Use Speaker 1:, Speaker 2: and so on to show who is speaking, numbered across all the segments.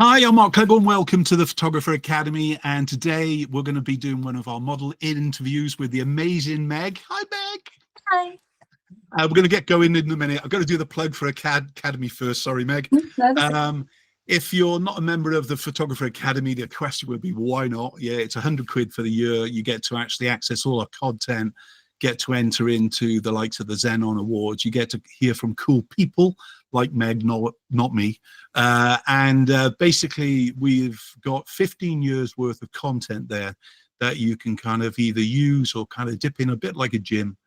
Speaker 1: Hi, I'm Mark Clegg. Welcome to the Photographer Academy. And today we're going to be doing one of our model interviews with the amazing Meg. Hi, Meg.
Speaker 2: Hi.
Speaker 1: We're going to get going in a minute. I've got to do the plug for Academy first. Sorry, Meg. If you're not a member of the Photographer Academy, the question would be, why not? Yeah, it's £100 for the year. You get to actually access all our content, get to enter into the likes of the Xenon Awards. You get to hear from cool people like Meg, not me. Basically, we've got 15 years worth of content there that you can kind of either use or kind of dip in a bit like a gym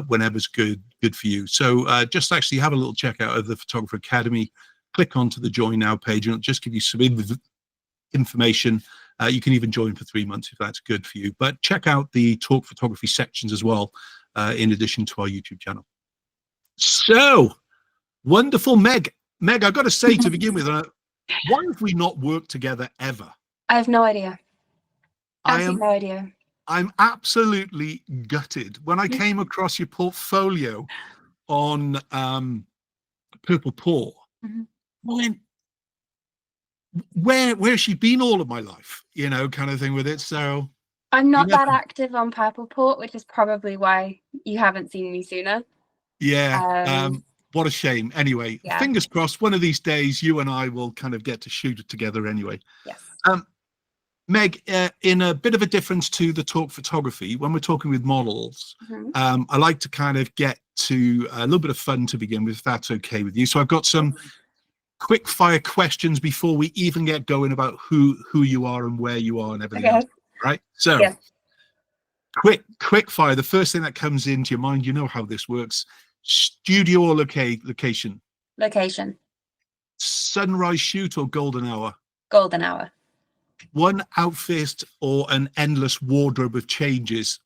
Speaker 1: whenever's good for you. So just actually have a little check out of the Photographer Academy. Click onto the Join Now page, and it'll just give you some information. You can even join for 3 months if that's good for you. But check out the Talk Photography sections as well, in addition to our YouTube channel. So, wonderful, Meg. Meg, I've got to say to begin with, why have we not worked together ever?
Speaker 2: I have no idea. Absolutely no idea.
Speaker 1: I'm absolutely gutted. When I came across your portfolio on Purple Paw, I went, where's she been all of my life? You know, kind of thing with it. So
Speaker 2: I'm not that active on Purple Port, which is probably why you haven't seen me sooner.
Speaker 1: Yeah. What a shame. Anyway, fingers crossed, one of these days you and I will kind of get to shoot it together anyway.
Speaker 2: Yes.
Speaker 1: Meg, in a bit of a difference to the Talk Photography, when we're talking with models, I like to kind of get to a little bit of fun to begin with, if that's okay with you. So I've got some quick fire questions before we even get going about who you are and where you are and everything else, right? So quick fire. The first thing that comes into your mind, you know how this works. Studio or location?
Speaker 2: Location.
Speaker 1: Sunrise shoot or golden hour?
Speaker 2: Golden hour.
Speaker 1: One outfit or an endless wardrobe of changes?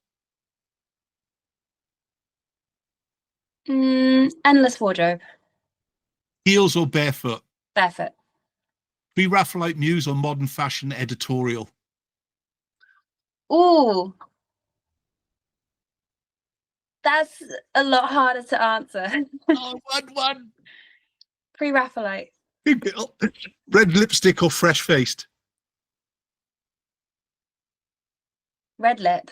Speaker 2: Endless wardrobe.
Speaker 1: Heels or barefoot?
Speaker 2: Barefoot.
Speaker 1: Pre-Raphaelite muse or modern fashion editorial?
Speaker 2: Ooh. That's a lot harder to answer.
Speaker 1: Oh, one.
Speaker 2: Pre-Raphaelite.
Speaker 1: Red lipstick or fresh-faced?
Speaker 2: Red lip.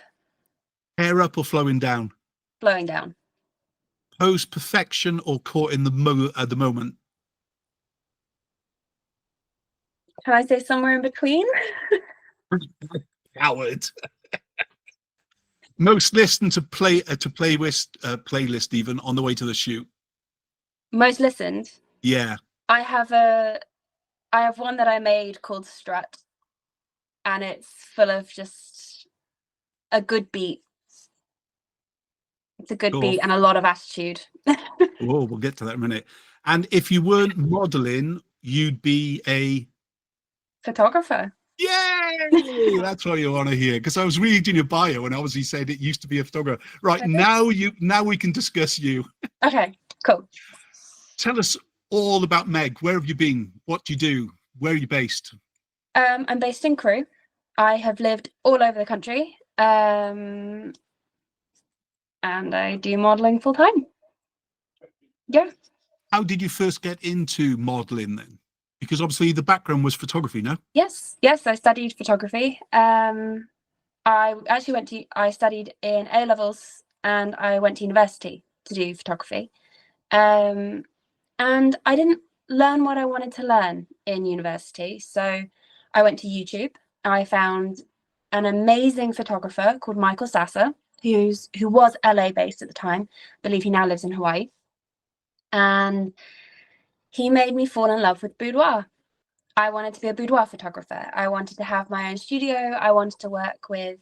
Speaker 1: Hair up or flowing down?
Speaker 2: Flowing down.
Speaker 1: Pose perfection or caught in the moment?
Speaker 2: Can I say somewhere in between?
Speaker 1: Coward. Most listened to playlist even on the way to the shoot?
Speaker 2: Most listened?
Speaker 1: Yeah.
Speaker 2: I have one that I made called Strut, and it's full of just a good beat. It's a good beat and a lot of attitude.
Speaker 1: Oh, we'll get to that in a minute. And if you weren't modeling, you'd be a
Speaker 2: photographer.
Speaker 1: Yay! That's what you want to hear, because I was reading your bio and obviously said it used to be a photographer. Right, now we can discuss you.
Speaker 2: Okay, cool.
Speaker 1: Tell us all about Meg. Where have you been? What do you do? Where are you based?
Speaker 2: I'm based in Crewe. I have lived all over the country, and I do modeling full time. Yeah.
Speaker 1: How did you first get into modeling then? Because obviously the background was photography, no?
Speaker 2: Yes, I studied photography. I studied in A-levels and I went to university to do photography. And I didn't learn what I wanted to learn in university. So I went to YouTube. I found an amazing photographer called Michael Sasser, who was LA based at the time. I believe he now lives in Hawaii. And he made me fall in love with boudoir. I wanted to be a boudoir photographer. I wanted to have my own studio. I wanted to work with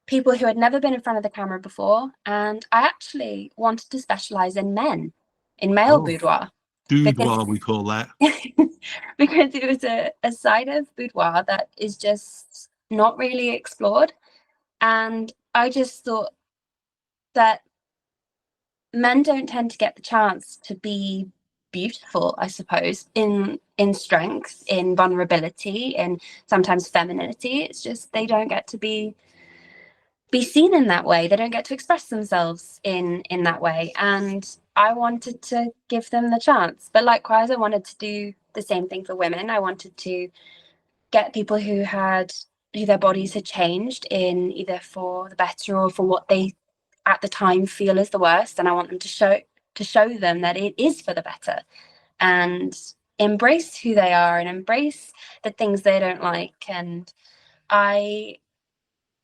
Speaker 2: people who had never been in front of the camera before. And I actually wanted to specialize in male boudoir.
Speaker 1: Boudoir, we call that.
Speaker 2: Because it was a side of boudoir that is just not really explored. And I just thought that men don't tend to get the chance to be beautiful, I suppose, in strength, in vulnerability, in sometimes femininity. It's just they don't get to be seen in that way. They don't get to express themselves in that way. And I wanted to give them the chance. But likewise, I wanted to do the same thing for women. I wanted to get people who their bodies had changed in either for the better or for what they at the time feel is the worst. And I want them to show them that it is for the better, and embrace who they are and embrace the things they don't like. And I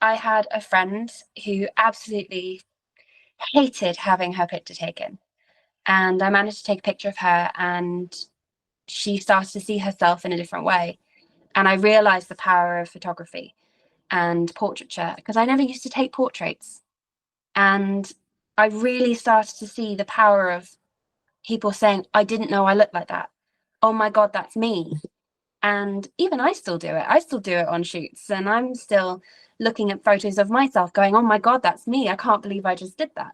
Speaker 2: had a friend who absolutely hated having her picture taken, and I managed to take a picture of her, and she started to see herself in a different way. And I realized the power of photography and portraiture, because I never used to take portraits. And I really started to see the power of people saying, I didn't know I looked like that. Oh my God, that's me. And even I still do it. I still do it on shoots, and I'm still looking at photos of myself going, oh my God, that's me. I can't believe I just did that.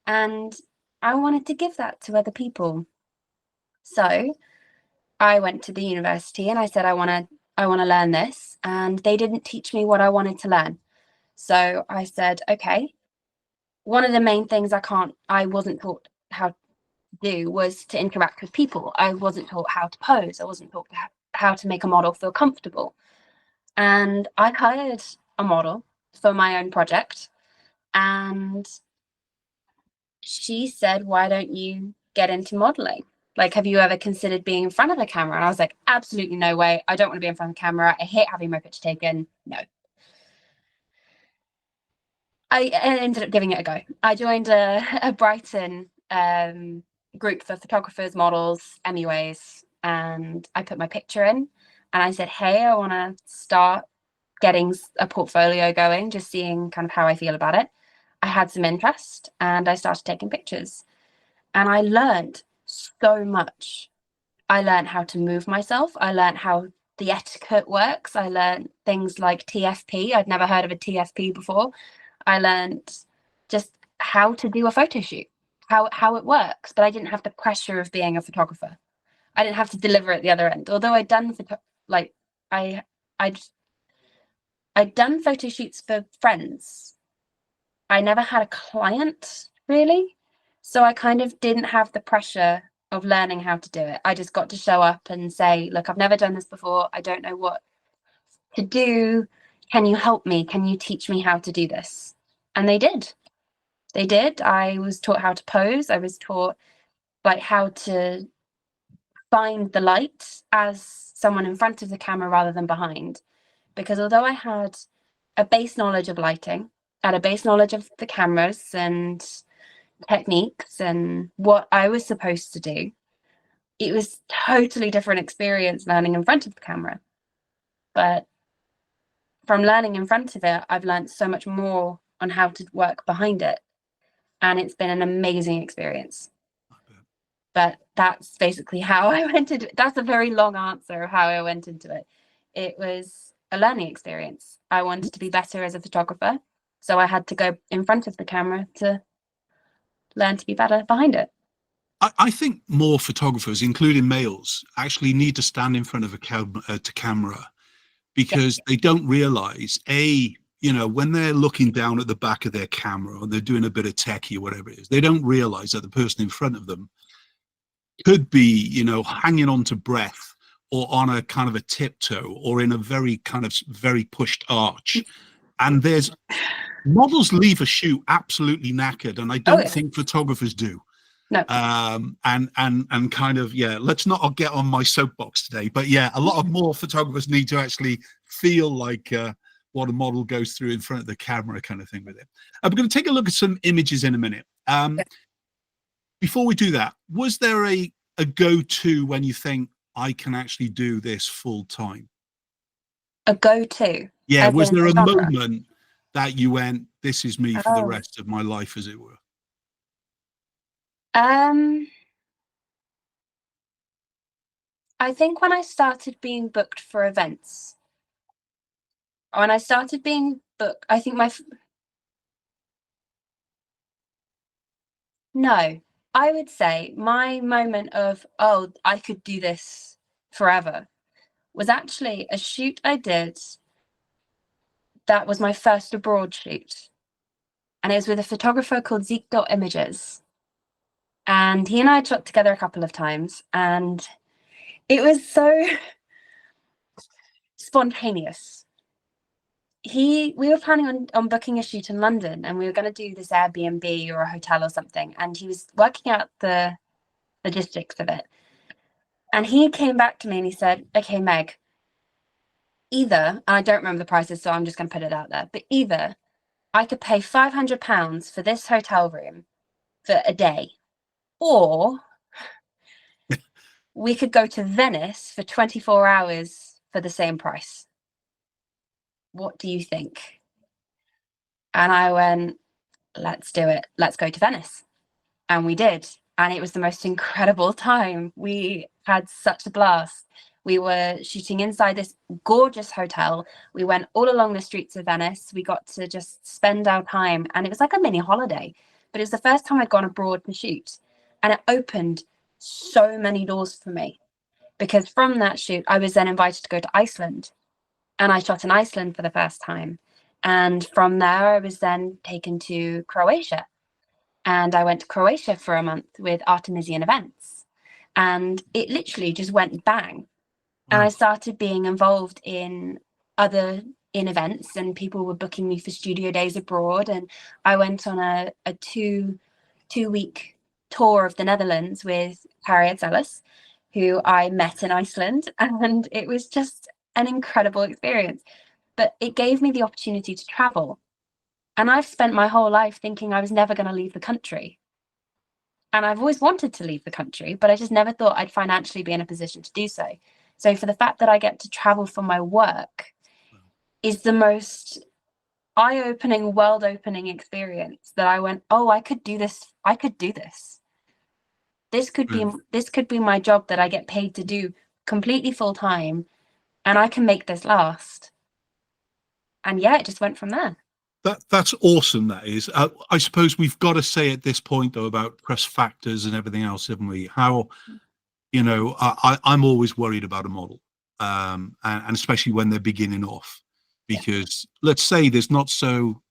Speaker 2: And I wanted to give that to other people. So I went to the university and I said, I want to learn this. And they didn't teach me what I wanted to learn. So I said, okay, one of the main things I wasn't taught how to do was to interact with people. I wasn't taught how to pose. I wasn't taught how to make a model feel comfortable. And I hired a model for my own project, and she said, why don't you get into modeling? Like, have you ever considered being in front of the camera? And I was like, absolutely no way. I don't want to be in front of the camera. I hate having my picture taken. No. I ended up giving it a go. I joined a Brighton group for photographers, models, MUAs, and I put my picture in and I said, hey, I want to start getting a portfolio going, just seeing kind of how I feel about it. I had some interest and I started taking pictures, and I learned so much. I learned how to move myself. I learned how the etiquette works. I learned things like TFP. I'd never heard of a TFP before. I learned just how to do a photo shoot, how it works, but I didn't have the pressure of being a photographer. I didn't have to deliver at the other end. Although I'd done I'd done photo shoots for friends. I never had a client really. So I kind of didn't have the pressure of learning how to do it. I just got to show up and say, look, I've never done this before. I don't know what to do. Can you help me? Can you teach me how to do this? And they did. They did. I was taught how to pose. I was taught like how to find the light as someone in front of the camera rather than behind. Because although I had a base knowledge of lighting, I had a base knowledge of the cameras and techniques and what I was supposed to do, it was totally different experience learning in front of the camera. But from learning in front of it, I've learned so much more on how to work behind it. And it's been an amazing experience. But that's basically how I went into it. That's a very long answer of how I went into it. It was a learning experience. I wanted to be better as a photographer. So I had to go in front of the camera to learn to be better behind it.
Speaker 1: I think more photographers, including males, actually need to stand in front of a camera, because they don't realize, when they're looking down at the back of their camera or they're doing a bit of techie or whatever it is, they don't realize that the person in front of them could be, hanging on to breath or on a kind of a tiptoe or in a very pushed arch. And there's models leave a shoot absolutely knackered, and I don't think photographers do.
Speaker 2: No.
Speaker 1: And kind of, let's not get on my soapbox today, but a lot of more photographers need to actually feel like what a model goes through in front of the camera kind of thing with it. We're going to take a look at some images in a minute. Before we do that, was there a go-to when you think, I can actually do this full time? A
Speaker 2: go-to?
Speaker 1: Yeah, was there a moment that you went, this is me for the rest of my life, as it were?
Speaker 2: I think when I started being booked for events, when I started being booked, I think no, I would say my moment of, oh, I could do this forever, was actually a shoot I did that was my first abroad shoot. And it was with a photographer called Images. And he and I had shot together a couple of times. And It was so spontaneous. We were planning on booking a shoot in London, and we were going to do this Airbnb or a hotel or something, and he was working out the logistics of it. And he came back to me and he said, okay, Meg, either, and I don't remember the prices, so I'm just going to put it out there, but either I could pay £500 for this hotel room for a day, or we could go to Venice for 24 hours for the same price. What do you think? And I went, let's do it. Let's go to Venice. And we did. And it was the most incredible time. We had such a blast. We were shooting inside this gorgeous hotel. We went all along the streets of Venice. We got to just spend our time. And it was like a mini holiday. But it was the first time I'd gone abroad to shoot. And it opened so many doors for me. Because from that shoot, I was then invited to go to Iceland. And I shot in Iceland for the first time. And from there, I was then taken to Croatia. And I went to Croatia for a month with Artemisian Events. And it literally just went bang. And I started being involved in events, and people were booking me for studio days abroad. And I went on a two-week tour of the Netherlands with Harriet Ellis, who I met in Iceland. And it was just an incredible experience. But it gave me the opportunity to travel. And I've spent my whole life thinking I was never going to leave the country. And I've always wanted to leave the country, but I just never thought I'd financially be in a position to do so. So for the fact that I get to travel for my work is the most eye-opening, world-opening experience that I went, oh, I could do this. I could do this. This could be my job that I get paid to do completely full-time, and I can make this last. And yeah, it just went from there.
Speaker 1: That's awesome. That is. I suppose we've got to say at this point though about trust factors and everything else, haven't we? How, you know, I'm always worried about a model, and especially when they're beginning off, because let's say there's not so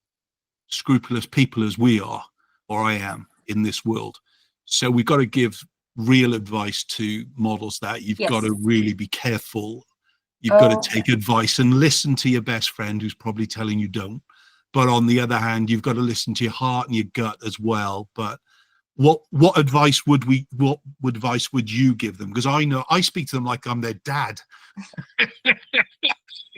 Speaker 1: scrupulous people as we are, or I am, in this world. So we've got to give real advice to models that you've got to really be careful. You've got to take advice and listen to your best friend who's probably telling you don't. But on the other hand, you've got to listen to your heart and your gut as well. But what advice would you give them? Because I know I speak to them like I'm their dad.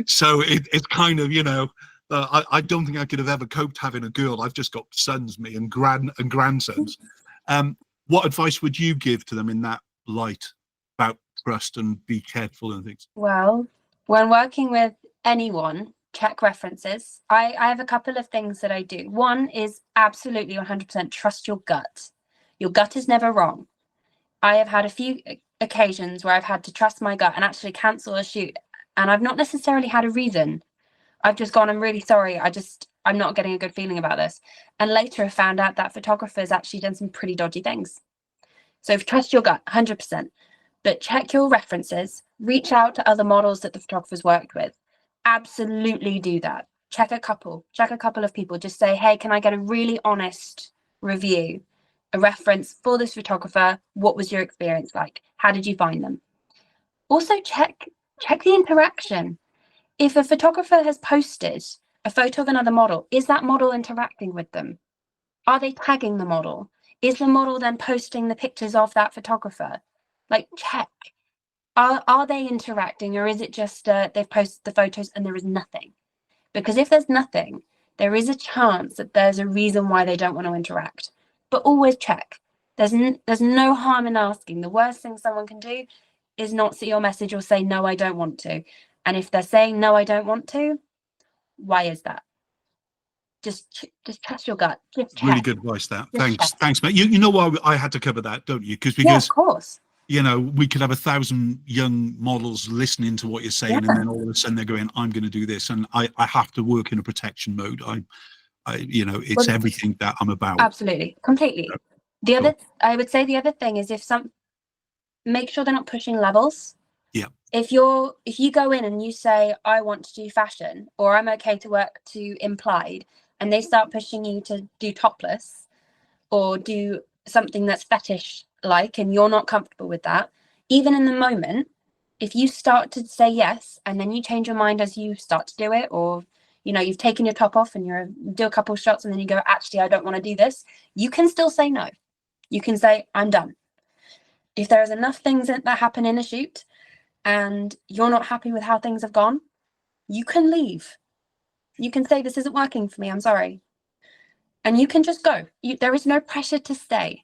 Speaker 1: So it's kind of, you know, I don't think I could have ever coped having a girl. I've just got sons, me, and grandsons. What advice would you give to them in that light about trust and be careful and things?
Speaker 2: Well, when working with anyone, check references. I have a couple of things that I do. One is absolutely 100% trust your gut. Your gut is never wrong. I have had a few occasions where I've had to trust my gut and actually cancel a shoot, and I've not necessarily had a reason. I've just gone, I'm really sorry. I'm not getting a good feeling about this. And later I found out that photographer's actually done some pretty dodgy things. So trust your gut, 100%. But check your references. Reach out to other models that the photographer's worked with. Absolutely do that. Check a couple of people. Just say, hey, can I get a really honest review, a reference for this photographer? What was your experience like? How did you find them? Also check the interaction. If a photographer has posted a photo of another model, is that model interacting with them? Are they tagging the model? Is the model then posting the pictures of that photographer? Like, check. Are they interacting, or is it just they've posted the photos and there is nothing? Because if there's nothing, there is a chance that there's a reason why they don't want to interact. But always check. There's no harm in asking. The worst thing someone can do is not see your message or say, no, I don't want to. And if they're saying, no, I don't want to, why is that? Just trust your gut. Just check.
Speaker 1: Really good advice, that. Thanks, mate. You know why I had to cover that, don't you? Because
Speaker 2: yeah, of course.
Speaker 1: You know, we could have 1,000 young models listening to what you're saying, and then all of a sudden they're going, I'm going to do this, and I have to work in a protection mode. I you know, it's everything that I'm about.
Speaker 2: Absolutely, completely. I would say the other thing is make sure they're not pushing levels.
Speaker 1: Yeah.
Speaker 2: If you go in and you say, I want to do fashion, or I'm okay to work to implied, and they start pushing you to do topless or do something that's fetish like, and you're not comfortable with that, even in the moment, if you start to say yes, and then you change your mind as you start to do it, or, you know, you've taken your top off and do a couple of shots and then you go, actually, I don't want to do this. You can still say no. You can say, I'm done. If there's enough things that happen in a shoot and you're not happy with how things have gone, you can leave. You can say, this isn't working for me. I'm sorry. And you can just go. There is no pressure to stay.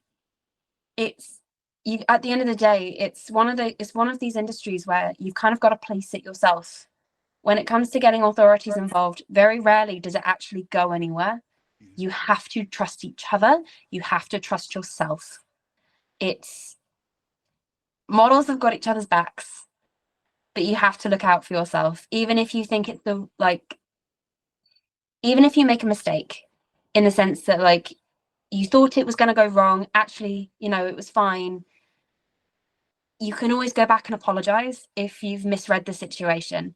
Speaker 2: It's you. At the end of the day, it's one of these industries where you've kind of got to place it yourself. When it comes to getting authorities involved, very rarely does it actually go anywhere. You have to trust each other. You have to trust yourself. Models have got each other's backs, but you have to look out for yourself. Even if you think even if you make a mistake, in the sense that like you thought it was going to go wrong, actually, you know, it was fine. You can always go back and apologize if you've misread the situation.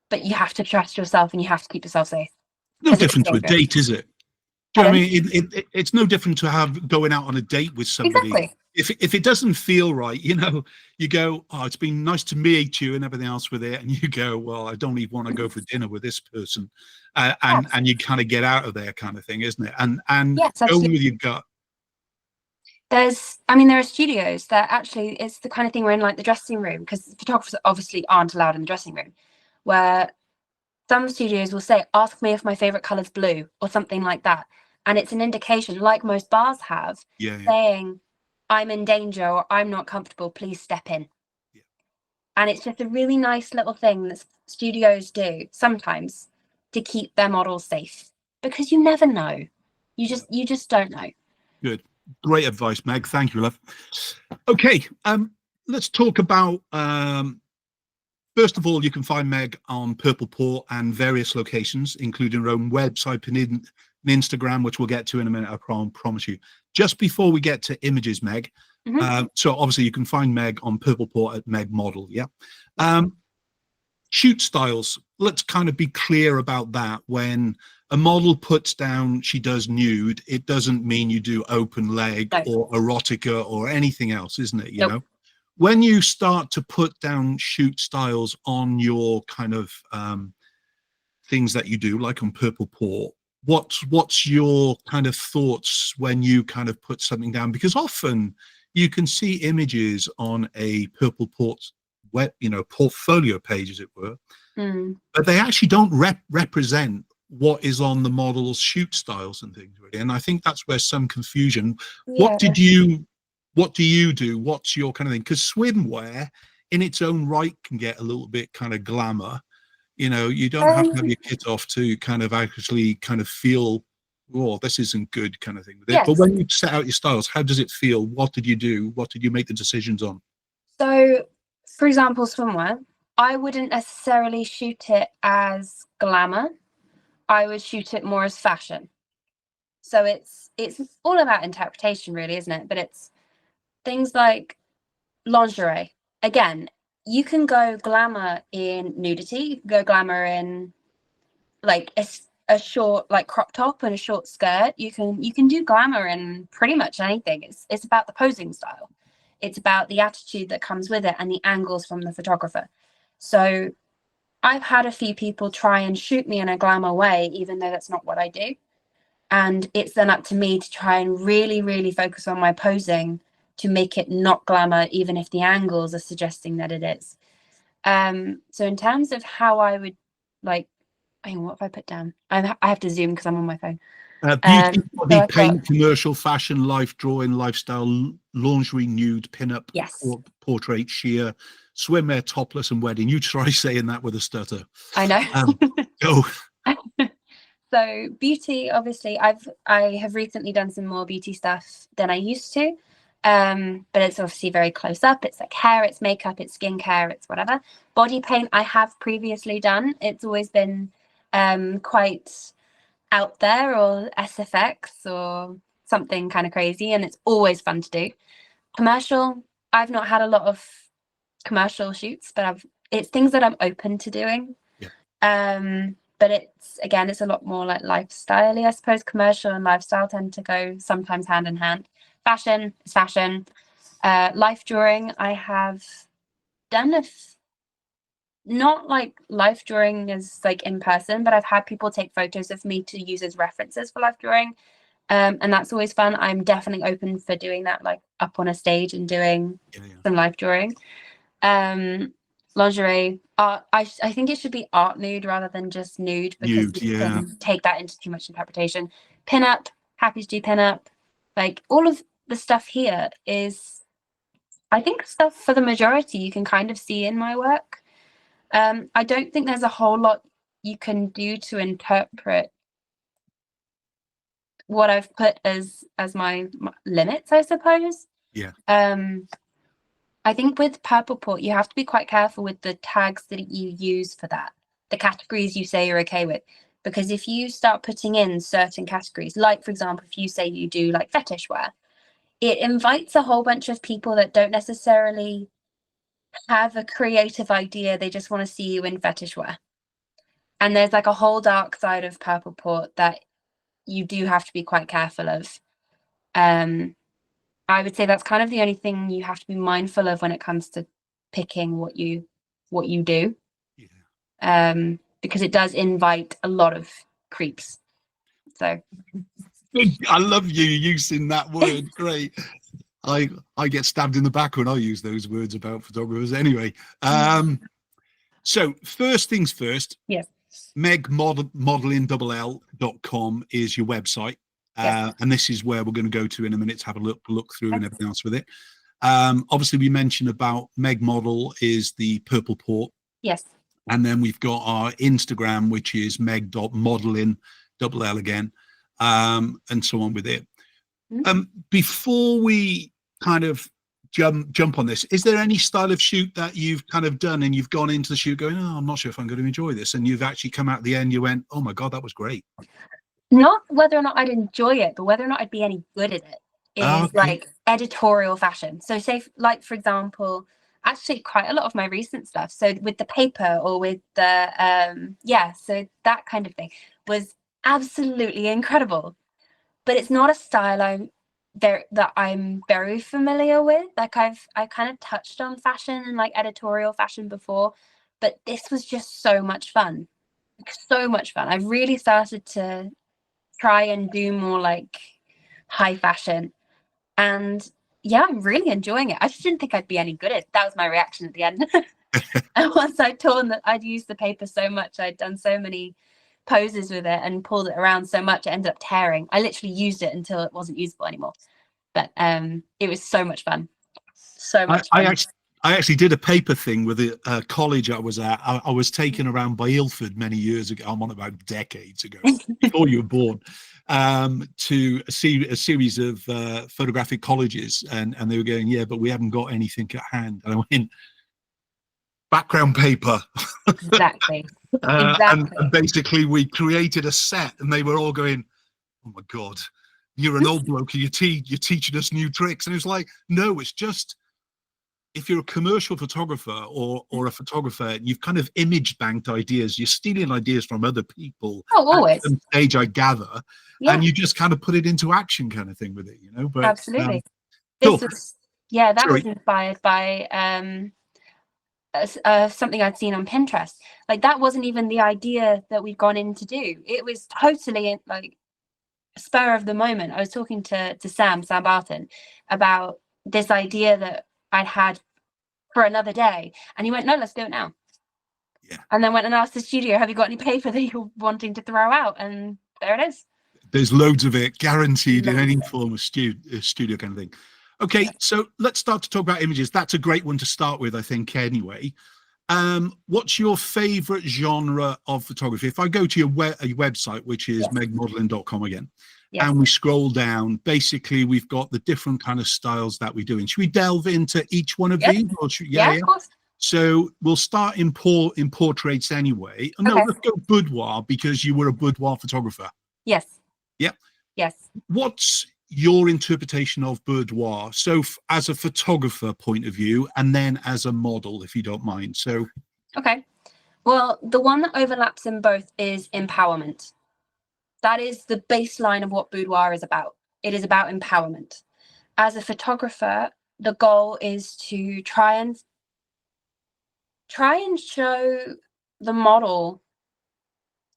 Speaker 2: But you have to trust yourself and you have to keep yourself safe.
Speaker 1: No different to a date, is it? Do you know what I mean? It's no different to going out on a date with somebody.
Speaker 2: Exactly.
Speaker 1: If it doesn't feel right, you know, you go, oh, it's been nice to meet you and everything else with it. And you go, well, I don't even want to go for dinner with this person. And you kind of get out of there kind of thing, isn't it? And
Speaker 2: yes,
Speaker 1: go with your gut.
Speaker 2: There are studios that actually, it's the kind of thing where in like the dressing room, because photographers obviously aren't allowed in the dressing room, where some studios will say, ask me if my favorite color's blue or something like that. And it's an indication, like most bars have, saying, I'm in danger or I'm not comfortable, please step in. Yeah. And it's just a really nice little thing that studios do sometimes to keep their models safe, because you never know. You just don't know.
Speaker 1: Good. Great advice, Meg. Thank you, love. Okay, let's talk about first of all, you can find Meg on Purple Port and various locations, including her own website and Instagram, which we'll get to in a minute, I promise you. Just before we get to images, Meg, so obviously you can find Meg on Purple Port at Meg Model, yeah? Shoot styles, let's kind of be clear about that. When a model puts down she does nude, it doesn't mean you do open leg or erotica or anything else, isn't it, you know? When you start to put down shoot styles on your kind of things that you do, like on Purple Port, what's your kind of thoughts when you kind of put something down? Because often you can see images on a Purple Port portfolio page, as it were, but they actually don't represent what is on the model's shoot styles and things, really. And I think that's where some confusion. What do you do? What's your kind of thing? Because swimwear in its own right can get a little bit kind of glamour. You know, you don't have to have your kit off to kind of actually kind of feel, oh, this isn't good kind of thing with it. But when you set out your styles, how does it feel? What did you do? What did you make the decisions on?
Speaker 2: So, for example, swimwear, I wouldn't necessarily shoot it as glamour. I would shoot it more as fashion. So it's all about interpretation, really, isn't it? But it's things like lingerie. Again, you can go glamour in nudity. You can go glamour in like a short like crop top and a short skirt. You can do glamour in pretty much anything. It's about the posing style. It's about the attitude that comes with it and the angles from the photographer. So I've had a few people try and shoot me in a glamour way, even though that's not what I do. And it's then up to me to try and really, really focus on my posing to make it not glamour, even if the angles are suggesting that it is. So in terms of how I would like, hang on, what have I put down? I have to zoom because I'm on my phone.
Speaker 1: Beauty, body, paint, commercial, fashion, life, drawing, lifestyle, lingerie, nude, pin-up, portrait, sheer, swimwear, topless, and wedding. You try saying that with a stutter.
Speaker 2: I know.
Speaker 1: Go.
Speaker 2: So beauty, obviously, I have recently done some more beauty stuff than I used to. But it's obviously very close up. It's like hair, it's makeup, it's skincare, it's whatever. Body paint I have previously done. It's always been quite out there, or SFX or something kind of crazy, and it's always fun to do. Commercial, I've not had a lot of commercial shoots, but it's things that I'm open to doing. But it's a lot more like lifestyle-y, I suppose. Commercial and lifestyle tend to go sometimes hand in hand. Fashion is fashion. Life drawing, I have done not like life drawing as like in person, but I've had people take photos of me to use as references for life drawing. And that's always fun. I'm definitely open for doing that, like up on a stage and doing some life drawing. Lingerie, art, I think it should be art nude rather than just nude, because you can take that into too much interpretation. Pin-up, happy to do pin-up. Like all of the stuff here is, I think, stuff for the majority you can kind of see in my work. I don't think there's a whole lot you can do to interpret what I've put as my limits, I suppose.
Speaker 1: Yeah.
Speaker 2: I think with Purple Port, you have to be quite careful with the tags that you use for that, the categories you say you're okay with. Because if you start putting in certain categories, like, for example, if you say you do like fetish wear, it invites a whole bunch of people that don't necessarily have a creative idea. They just want to see you in fetish wear. And there's like a whole dark side of Purple Port that you do have to be quite careful of. I would say that's kind of the only thing you have to be mindful of when it comes to picking what you do. Because it does invite a lot of creeps. So
Speaker 1: I love you using that word. Great. I get stabbed in the back when I use those words about photographers. Anyway, so first things first.
Speaker 2: Yes.
Speaker 1: megmodeling.com is your website. And this is where we're going to go to in a minute to have a look through and everything else with it. Obviously, we mentioned about Meg Model is the Purple Port.
Speaker 2: Yes.
Speaker 1: And then we've got our Instagram, which is meg.modeling, double L again, and so on with it. Before we kind of jump on this, is there any style of shoot that you've kind of done and you've gone into the shoot going, oh, I'm not sure if I'm going to enjoy this, and you've actually come out at the end, you went, oh my God, that was great?
Speaker 2: Not whether or not I'd enjoy it, but whether or not I'd be any good at it is like editorial fashion. So say, like, for example, actually quite a lot of my recent stuff, so with the paper or with the so that kind of thing was absolutely incredible. But it's not a style that I'm very familiar with. Like I kind of touched on fashion and like editorial fashion before, but this was just so much fun. So much fun. I really started to try and do more like high fashion, and yeah, I'm really enjoying it. I just didn't think I'd be any good at it. That was my reaction at the end. And once I'd used the paper so much, I'd done so many poses with it and pulled it around so much, it ended up tearing. I literally used it until it wasn't usable anymore. But it was so much fun. So much fun.
Speaker 1: I actually did a paper thing with a college I was at. I was taken around by Ilford many years ago. I'm on about decades ago, before you were born, to a series of photographic colleges. And they were going, yeah, but we haven't got anything at hand. And I went, background paper.
Speaker 2: Exactly.
Speaker 1: And basically we created a set, and they were all going, oh my God, you're an old bloke, you're teaching us new tricks. And it was like, no, it's just, if you're a commercial photographer or a photographer, you've kind of image banked ideas. You're stealing ideas from other people.
Speaker 2: Oh, always.
Speaker 1: At some stage, I gather, and you just kind of put it into action, kind of thing with it, you know. But
Speaker 2: absolutely,
Speaker 1: cool.
Speaker 2: was inspired by something I'd seen on Pinterest. Like that wasn't even the idea that we'd gone in to do. It was totally like spur of the moment. I was talking to Sam Barton about this idea that I'd had for another day, and he went, no, let's do it now. And then went and asked the studio, have you got any paper that you're wanting to throw out? And there it is.
Speaker 1: There's loads of it, guaranteed, in any form of studio kind of thing. Okay, so let's start to talk about images. That's a great one to start with, I think, anyway. What's your favorite genre of photography? If I go to your website, which is megmodeling.com again, and we scroll down, basically we've got the different kind of styles that we're doing. Should we delve into each one of these? Or
Speaker 2: of course.
Speaker 1: So we'll start in portraits anyway. No, let's go boudoir, because you were a boudoir photographer.
Speaker 2: Yes.
Speaker 1: Yep.
Speaker 2: Yes.
Speaker 1: What's your interpretation of boudoir? So as a photographer point of view, and then as a model, if you don't mind. So.
Speaker 2: Okay. Well, the one that overlaps in both is empowerment. That is the baseline of what boudoir is about. It is about empowerment. As a photographer, the goal is to try and try and show the model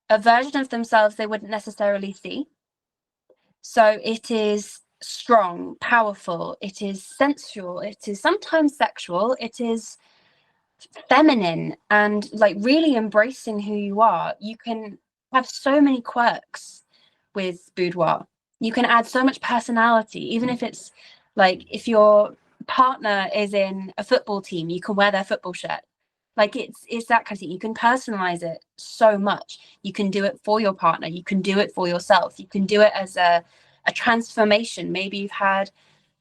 Speaker 2: a version of themselves they wouldn't necessarily see. So it is strong, powerful, it is sensual, it is sometimes sexual, it is feminine, and like really embracing who you are. You can have so many quirks with boudoir. You can add so much personality, even if it's like if your partner is in a football team, you can wear their football shirt. Like it's that kind of thing. You can personalize it so much. You can do it for your partner, you can do it for yourself, you can do it as a transformation. Maybe you've had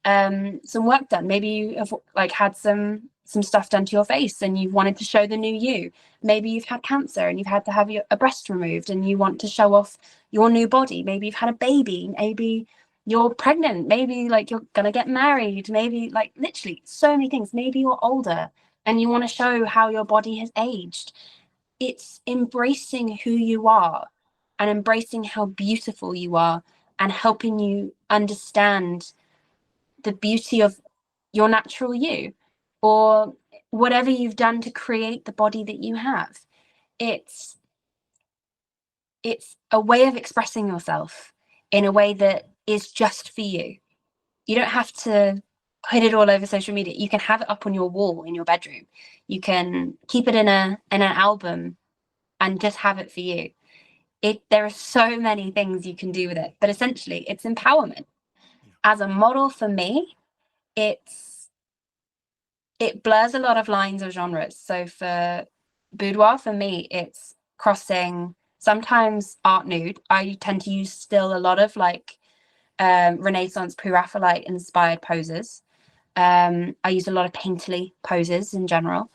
Speaker 2: some work done, maybe you have like had some stuff done to your face and you've wanted to show the new you. Maybe you've had cancer and you've had to have a breast removed and you want to show off your new body. Maybe you've had a baby, maybe you're pregnant, maybe like you're gonna get married, maybe like literally so many things. Maybe you're older and you want to show how your body has aged. It's embracing who you are and embracing how beautiful you are and helping you understand the beauty of your natural you, or whatever you've done to create the body that you have. It's a way of expressing yourself in a way that is just for you. You don't have to put it all over social media. You can have it up on your wall in your bedroom. You can keep it in an album and just have it for you. There are so many things you can do with it, but essentially it's empowerment. As a model, for me, it blurs a lot of lines of genres. So for boudoir, for me, it's crossing sometimes art nude. I tend to use still a lot of like Renaissance Pre-Raphaelite inspired poses. I use a lot of painterly poses in general.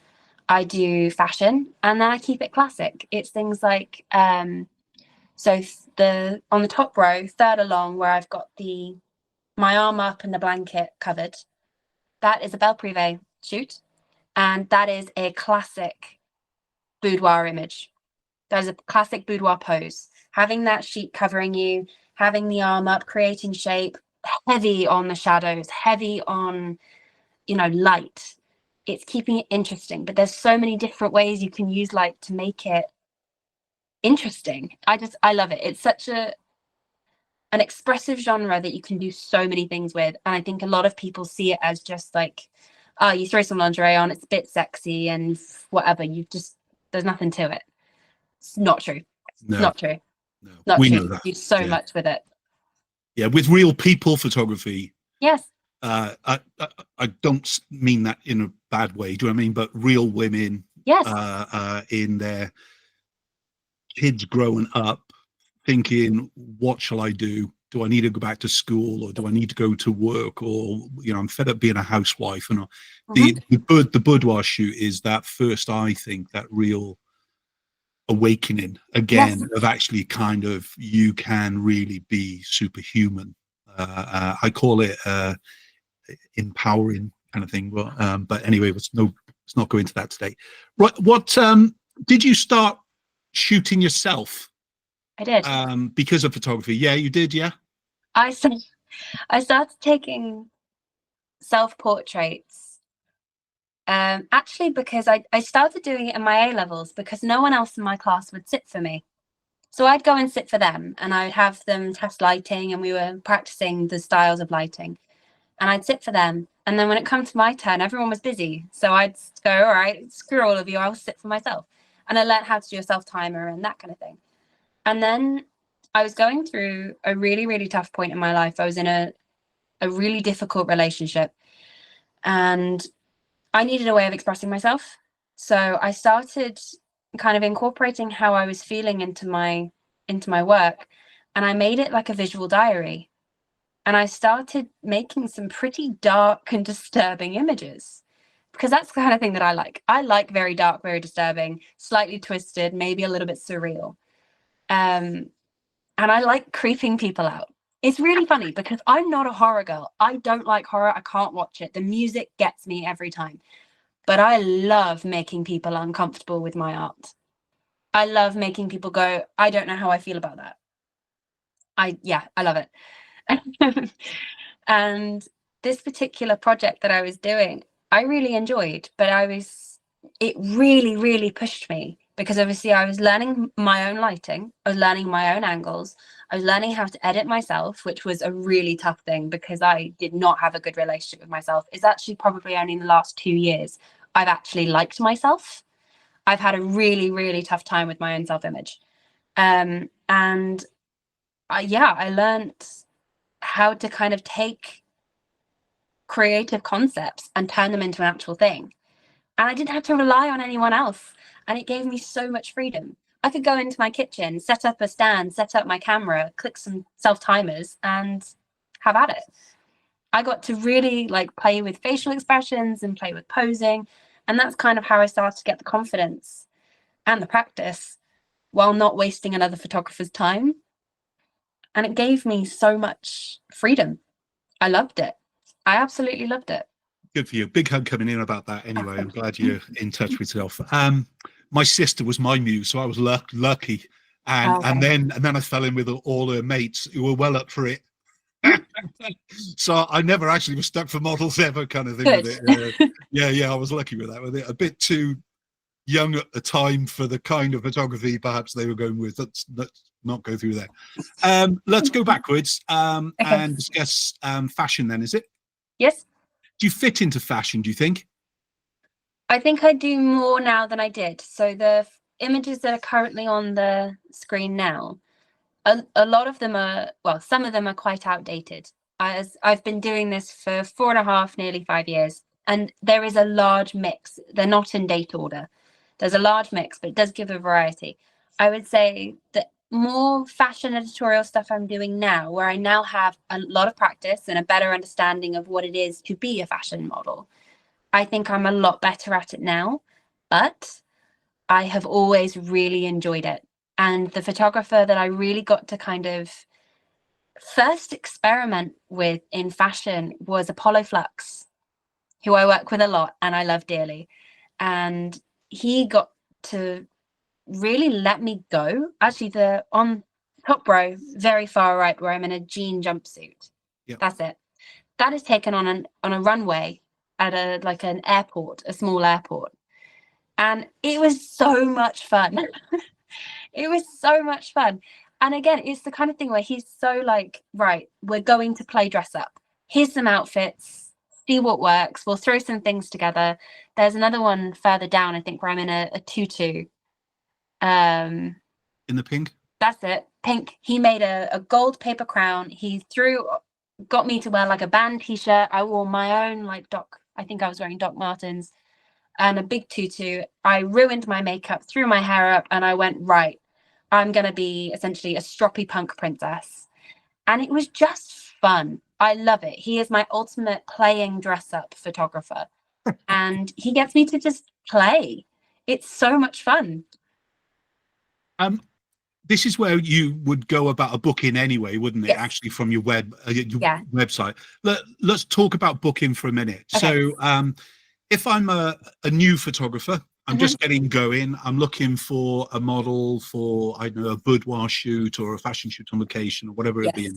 Speaker 2: I do fashion, and then I keep it classic. It's things like so on the top row, third along, where I've got my arm up and the blanket covered. That is a Belle Privé shoot, and that is a classic boudoir image. That is a classic boudoir pose. Having that sheet covering you, having the arm up, creating shape, heavy on the shadows, heavy on, light. It's keeping it interesting, but there's so many different ways you can use light to make it interesting. I love it. It's such an expressive genre that you can do so many things with. And I think a lot of people see it as just like, oh, you throw some lingerie on, it's a bit sexy and whatever. There's nothing to it. It's not true.
Speaker 1: No,
Speaker 2: not true.
Speaker 1: No,
Speaker 2: not
Speaker 1: we
Speaker 2: true.
Speaker 1: know that.
Speaker 2: You do so much with it.
Speaker 1: Yeah, with real people photography.
Speaker 2: Yes.
Speaker 1: I don't mean that in a bad way. Do you know what I mean? But real women.
Speaker 2: Yes.
Speaker 1: In their kids growing up, thinking, what shall I do? Do I need to go back to school, or do I need to go to work, or I'm fed up being a housewife? And the boudoir shoot is that first, I think, that real awakening again of actually kind of you can really be superhuman. I call it empowering kind of thing. But anyway, let's not go into that today. What did you start shooting yourself?
Speaker 2: I did.
Speaker 1: Because of photography. Yeah, you did. Yeah.
Speaker 2: I started taking self-portraits actually because I started doing it in my A levels because no one else in my class would sit for me. So I'd go and sit for them and I would have them test lighting, and we were practicing the styles of lighting, and I'd sit for them. And then when it comes to my turn, everyone was busy. So I'd go, all right, screw all of you, I'll sit for myself. And I learned how to do a self-timer and that kind of thing. And then I was going through a really, really tough point in my life. I was in a really difficult relationship and I needed a way of expressing myself. So I started kind of incorporating how I was feeling into my work, and I made it like a visual diary. And I started making some pretty dark and disturbing images because that's the kind of thing that I like. I like very dark, very disturbing, slightly twisted, maybe a little bit surreal. And I like creeping people out. It's really funny because I'm not a horror girl. I don't like horror. I can't watch it. The music gets me every time. But I love making people uncomfortable with my art. I love making people go, I don't know how I feel about that. I love it. And this particular project that I was doing, I really enjoyed, but I was it really, really pushed me, because obviously I was learning my own lighting, I was learning my own angles, I was learning how to edit myself, which was a really tough thing because I did not have a good relationship with myself. It's actually probably only in the last 2 years I've actually liked myself. I've had a really, really tough time with my own self-image. And I learned how to kind of take creative concepts and turn them into an actual thing. And I didn't have to rely on anyone else. And it gave me so much freedom. I could go into my kitchen, set up a stand, set up my camera, click some self-timers and have at it. I got to really like play with facial expressions and play with posing. And that's kind of how I started to get the confidence and the practice while not wasting another photographer's time. And it gave me so much freedom. I loved it. I absolutely loved it.
Speaker 1: Good for you. Big hug coming in about that anyway. I'm glad you're in touch with yourself. My sister was my muse, so I was lucky. And then I fell in with all her mates who were well up for it. So I never actually was stuck for models ever, kind of thing.
Speaker 2: Good.
Speaker 1: With it. Yeah, I was lucky with that. With it, a bit too young at the time for the kind of photography perhaps they were going with. Let's not go through that. Let's go backwards and discuss fashion then, is it?
Speaker 2: Yes.
Speaker 1: Do you fit into fashion, do you think?
Speaker 2: I think I do more now than I did. So the images that are currently on the screen now, a lot of them are, well, some of them are quite outdated. I've been doing this for 4.5, nearly 5 years, and there is a large mix. They're not in date order. There's a large mix, but it does give a variety. I would say that more fashion editorial stuff I'm doing now, where I now have a lot of practice and a better understanding of what it is to be a fashion model. I think I'm a lot better at it now, but I have always really enjoyed it. And the photographer that I really got to kind of first experiment with in fashion was Apollo Flux, who I work with a lot and I love dearly. And he got to really let me go. Actually, on top row, very far right, where I'm in a jean jumpsuit.
Speaker 1: Yep.
Speaker 2: That's it. That is taken on a runway at an airport, a small airport. And it was so much fun. It was so much fun. And again, it's the kind of thing where he's so like, right, we're going to play dress up. Here's some outfits, see what works. We'll throw some things together. There's another one further down, I think, where I'm in a tutu.
Speaker 1: In the pink?
Speaker 2: That's it. Pink. He made a gold paper crown. He got me to wear like a band t-shirt. I wore my own I think I was wearing Doc Martens and a big tutu. I ruined my makeup, threw my hair up, and I went, right, I'm going to be essentially a stroppy punk princess. And it was just fun. I love it. He is my ultimate playing dress up photographer. And he gets me to just play. It's so much fun.
Speaker 1: This is where you would go about a booking anyway, wouldn't it?
Speaker 2: Yes.
Speaker 1: Actually, from your website. Let's talk about booking for a minute. Okay. So if I'm a new photographer, I'm just getting going, I'm looking for a model for, I don't know, a boudoir shoot or a fashion shoot on location or whatever it be.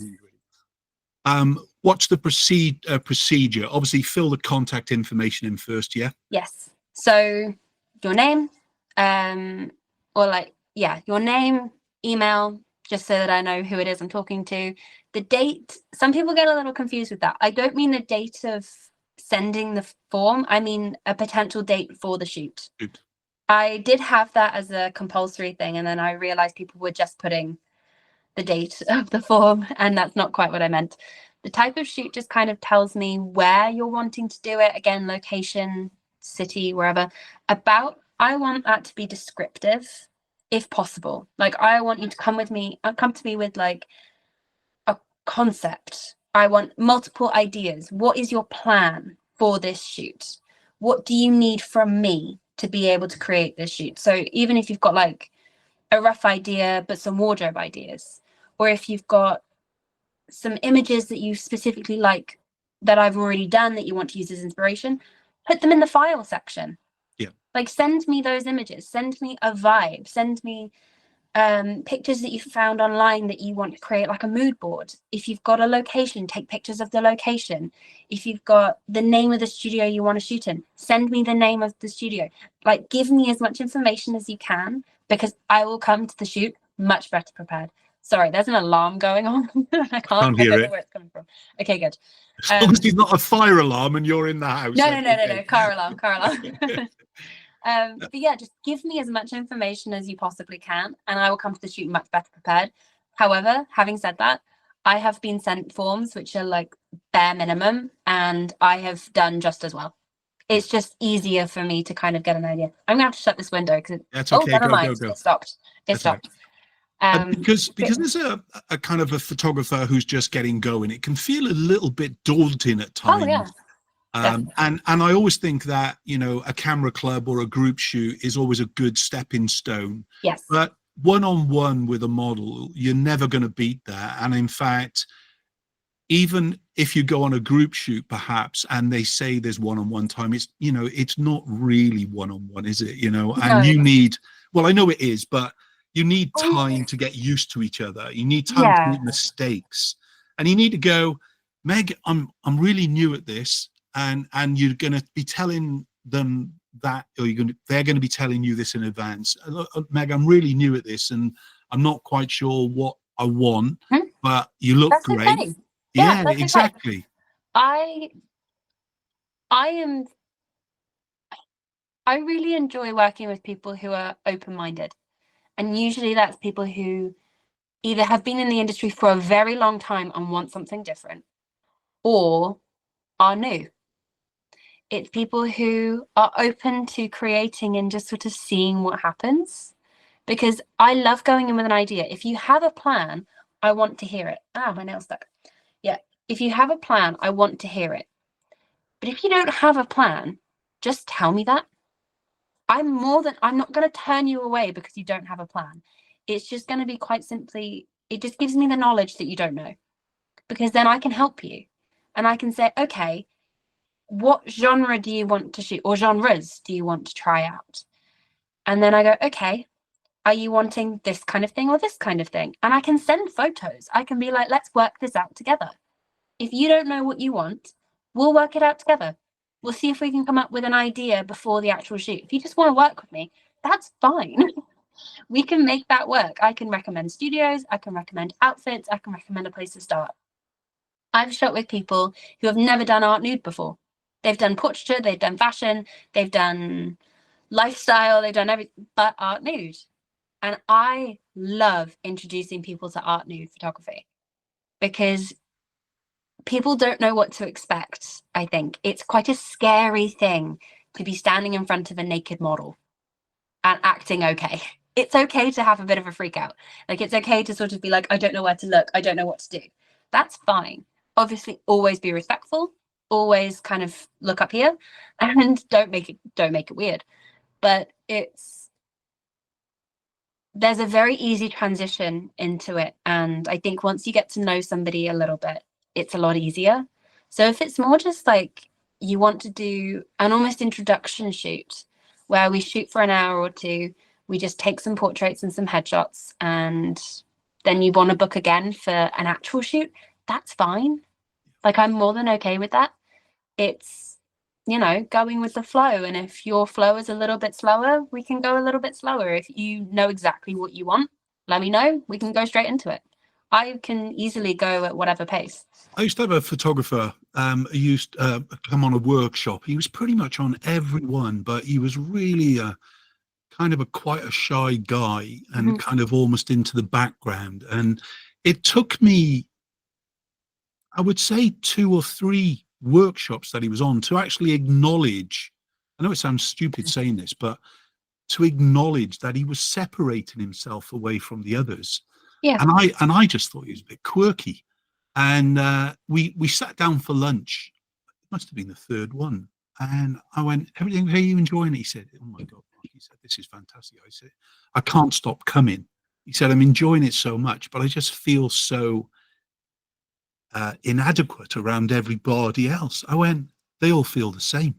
Speaker 1: What's the procedure? Obviously, fill the contact information in first, yeah? Yes.
Speaker 2: So your name, your name, email, just so that I know who it is I'm talking to. The date, some people get a little confused with that. I don't mean the date of sending the form. I mean a potential date for the shoot.
Speaker 1: Good.
Speaker 2: I did have that as a compulsory thing, and then I realized people were just putting the date of the form, and that's not quite what I meant. The type of shoot just kind of tells me where you're wanting to do it. Again, location, city, wherever. I want that to be descriptive, if possible. Like, I want you to come to me with like a concept. I want multiple ideas. What is your plan for this shoot? What do you need from me to be able to create this shoot? So even if you've got like a rough idea, but some wardrobe ideas, or if you've got some images that you specifically like that I've already done that you want to use as inspiration, put them in the file section.
Speaker 1: Yeah.
Speaker 2: Like, send me those images, send me a vibe, send me pictures that you found online that you want to create like a mood board. If you've got a location, take pictures of the location. If you've got the name of the studio you want to shoot in, send me the name of the studio. Like, give me as much information as you can, because I will come to the shoot much better prepared. Sorry, there's an alarm going on. I don't know where it's coming from. Okay, good.
Speaker 1: As long as it's not a fire alarm and you're in the house.
Speaker 2: No. Car alarm. But yeah, just give me as much information as you possibly can, and I will come to the shoot much better prepared. However, having said that, I have been sent forms which are like bare minimum, and I have done just as well. It's just easier for me to kind of get an idea. I'm gonna have to shut this window because
Speaker 1: that's okay.
Speaker 2: Never mind.
Speaker 1: Go.
Speaker 2: It stopped.
Speaker 1: Because there's a kind of a photographer who's just getting going, it can feel a little bit daunting at times.
Speaker 2: Oh yeah.
Speaker 1: And I always think that, you know, a camera club or a group shoot is always a good stepping stone.
Speaker 2: Yes.
Speaker 1: But one-on-one with a model, you're never going to beat that. And in fact, even if you go on a group shoot, perhaps, and they say there's one-on-one time, it's, you know, it's not really one-on-one, is it? You know, and you need, well, I know it is, but you need time to get used to each other. You need time to make mistakes, and you need to go, Meg, I'm really new at this. And you're going to be telling them that, or they're going to be telling you this in advance. Meg, I'm really new at this, and I'm not quite sure what I want, but you look great. Okay. Yeah, exactly.
Speaker 2: Okay. I really enjoy working with people who are open-minded, and usually that's people who either have been in the industry for a very long time and want something different, or are new. It's people who are open to creating and just sort of seeing what happens, because I love going in with an idea. If you have a plan, I want to hear it. My nail's stuck. Yeah. If you have a plan, I want to hear it. But if you don't have a plan, just tell me that. I'm not going to turn you away because you don't have a plan. It's just going to be quite simply, it just gives me the knowledge that you don't know, because then I can help you and I can say, okay, what genre do you want to shoot, or genres do you want to try out? And then I go, okay, are you wanting this kind of thing or this kind of thing? And I can send photos. I can be like, let's work this out together. If you don't know what you want, we'll work it out together. We'll see if we can come up with an idea before the actual shoot. If you just want to work with me, that's fine. We can make that work. I can recommend studios. I can recommend outfits. I can recommend a place to start. I've shot with people who have never done art nude before. They've done portraiture, they've done fashion, they've done lifestyle, they've done everything but art nude. And I love introducing people to art nude photography, because people don't know what to expect, I think. It's quite a scary thing to be standing in front of a naked model and acting okay. It's okay to have a bit of a freak out. Like, it's okay to sort of be like, I don't know where to look, I don't know what to do. That's fine. Obviously, always be respectful. Always kind of look up here, and don't make it weird. But there's a very easy transition into it, and I think once you get to know somebody a little bit, it's a lot easier. So if it's more just like you want to do an almost introduction shoot where we shoot for an hour or two, we just take some portraits and some headshots, and then you want to book again for an actual shoot, that's fine. Like, I'm more than okay with that. It's, you know, going with the flow. And if your flow is a little bit slower, we can go a little bit slower. If you know exactly what you want, let me know. We can go straight into it. I can easily go at whatever pace.
Speaker 1: I used to have a photographer who used to come on a workshop. He was pretty much on every one, but he was really quite a shy guy, and kind of almost into the background. And it took me, I would say, 2 or 3 workshops that he was on to actually acknowledge, I know it sounds stupid saying this, but to acknowledge that he was separating himself away from the others. Yeah. And I just thought he was a bit quirky. And we sat down for lunch. It must have been the 3rd one. And I went, everything, how are you enjoying it? He said, oh my God, he said, this is fantastic. I said, I can't stop coming. He said, I'm enjoying it so much, but I just feel so inadequate around everybody else. I went, they all feel the same.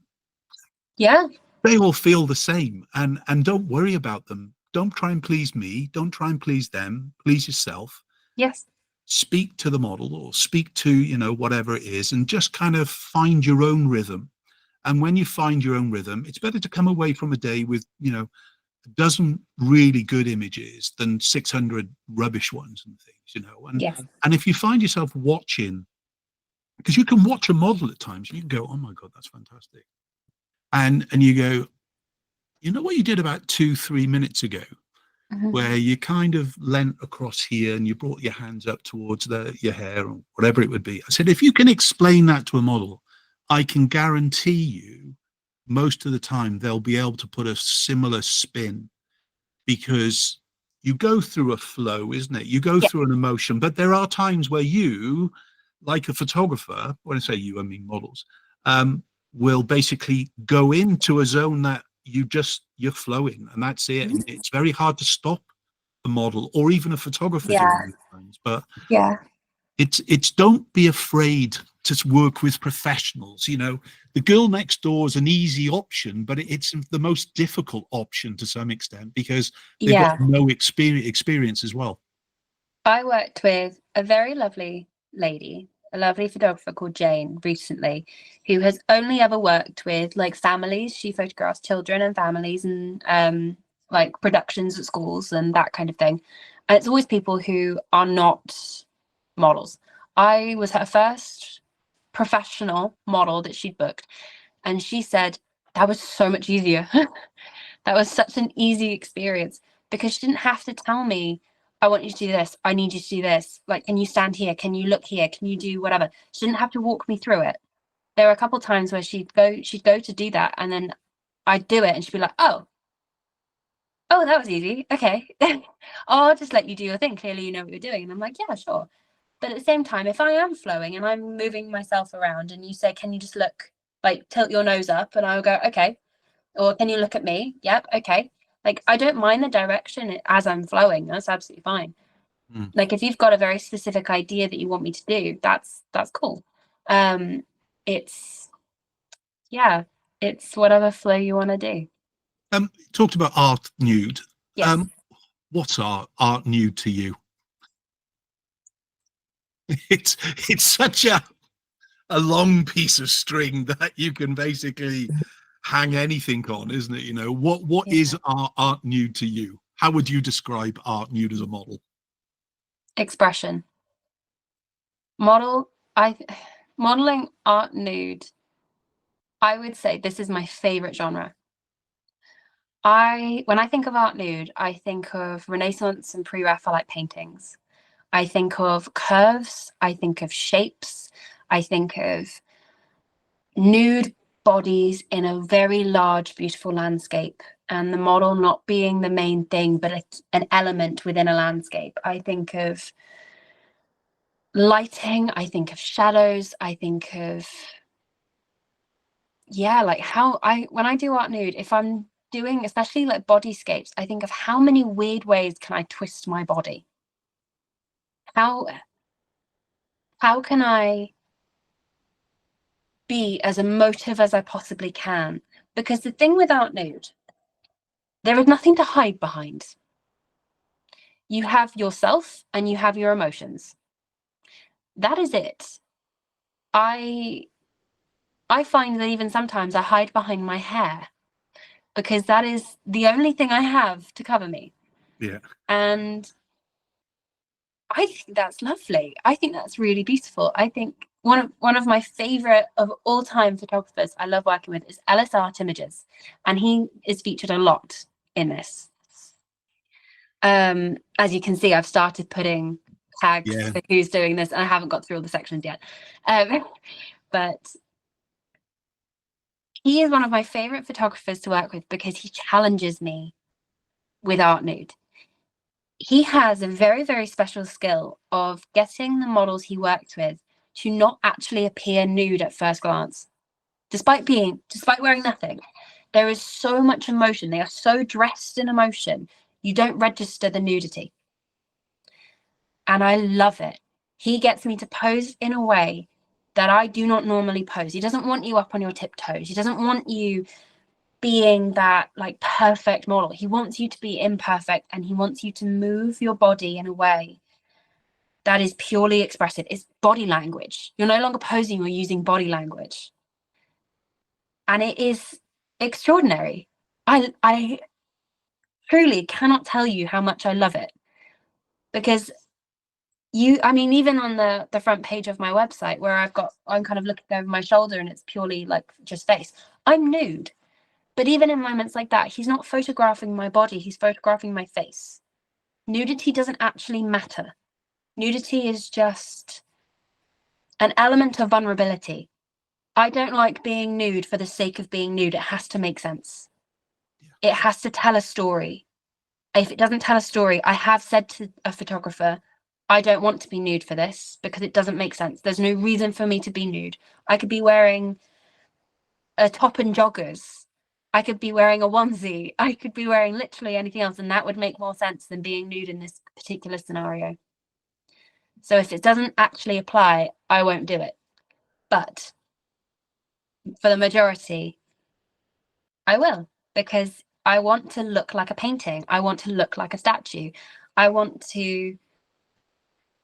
Speaker 2: Yeah.
Speaker 1: They all feel the same. And don't worry about them. don't try and please me. Don't try and please them. Please yourself.
Speaker 2: Yes.
Speaker 1: Speak to the model or speak to, you know, whatever it is, and just kind of find your own rhythm. And when you find your own rhythm, it's better to come away from a day with, you know, a dozen really good images than 600 rubbish ones and things, you know.
Speaker 2: Yes.
Speaker 1: And if you find yourself watching, because you can watch a model at times, you can go, oh my God, that's fantastic. And you go, you know what you did about 2-3 minutes ago, where you kind of leant across here and you brought your hands up towards your hair or whatever it would be. I said, if you can explain that to a model, I can guarantee you most of the time they'll be able to put a similar spin, because you go through a flow, isn't it? You go through an emotion, but there are times where you, like a photographer, when I say you, I mean models, will basically go into a zone that you're flowing, and that's it. And it's very hard to stop a model or even a photographer doing these things. But it's don't be afraid to work with professionals. You know, the girl next door is an easy option, but it's the most difficult option to some extent, because they've got no experience as well.
Speaker 2: I worked with a very lovely lady, a lovely photographer called Jane recently, who has only ever worked with like families. She photographs children and families and like productions at schools and that kind of thing. And it's always people who are not models. I was her first professional model that she'd booked, and she said that was so much easier. That was such an easy experience, because she didn't have to tell me, I want you to do this, I need you to do this, like, can you stand here, can you look here, can you do whatever. She didn't have to walk me through it. There were a couple of times where she'd go to do that, and then I'd do it and she'd be like, oh, that was easy, okay. I'll just let you do your thing, clearly you know what you're doing. And I'm like, yeah, sure. But at the same time, if I am flowing and I'm moving myself around and you say, can you just look, like tilt your nose up, and I'll go, okay. Or can you look at me? Yep, okay. Like, I don't mind the direction as I'm flowing. That's absolutely fine. Like, if you've got a very specific idea that you want me to do, that's cool. It's whatever flow you want to do.
Speaker 1: Talked about art nude.
Speaker 2: Yes.
Speaker 1: What's art nude to you? It's such a long piece of string that you can basically hang anything on, isn't it? You know, what is art nude to you? How would you describe art nude as a model?
Speaker 2: Expression. Modeling art nude, I would say this is my favorite genre. When I think of art nude, I think of Renaissance and Pre-Raphaelite paintings. I think of curves, I think of shapes, I think of nude bodies in a very large, beautiful landscape, and the model not being the main thing, but an element within a landscape. I think of lighting, I think of shadows, I think of, like when I do art nude, if I'm doing especially like bodyscapes, I think of how many weird ways can I twist my body? How can I be as emotive as I possibly can? Because the thing with art nude, there is nothing to hide behind. You have yourself and you have your emotions. That is it. I find that even sometimes I hide behind my hair, because that is the only thing I have to cover me.
Speaker 1: Yeah.
Speaker 2: And I think that's lovely. I think that's really beautiful. I think one of my favorite of all time photographers I love working with is Ellis Art Images, and he is featured a lot in this. As you can see, I've started putting tags for who's doing this, and I haven't got through all the sections yet. But he is one of my favorite photographers to work with, because he challenges me with art nude. He has a very, very special skill of getting the models he worked with to not actually appear nude at first glance. Despite wearing nothing, there is so much emotion. They are so dressed in emotion, you don't register the nudity. And I love it. He gets me to pose in a way that I do not normally pose. He doesn't want you up on your tiptoes. He doesn't want you being that like perfect model. He wants you to be imperfect, and he wants you to move your body in a way that is purely expressive. It's body language. You're no longer posing, you're using body language. And it is extraordinary. I truly cannot tell you how much I love it, because I mean, even on the front page of my website, where I'm kind of looking over my shoulder and it's purely like just face, I'm nude. But even in moments like that, he's not photographing my body, he's photographing my face. Nudity doesn't actually matter. Nudity is just an element of vulnerability. I don't like being nude for the sake of being nude. It has to make sense. It has to tell a story. If it doesn't tell a story, I have said to a photographer, I don't want to be nude for this because it doesn't make sense. There's no reason for me to be nude. I could be wearing a top and joggers. I could be wearing a onesie. I could be wearing literally anything else, and that would make more sense than being nude in this particular scenario. So if it doesn't actually apply, I won't do it. But for the majority, I will, because I want to look like a painting. I want to look like a statue. I want to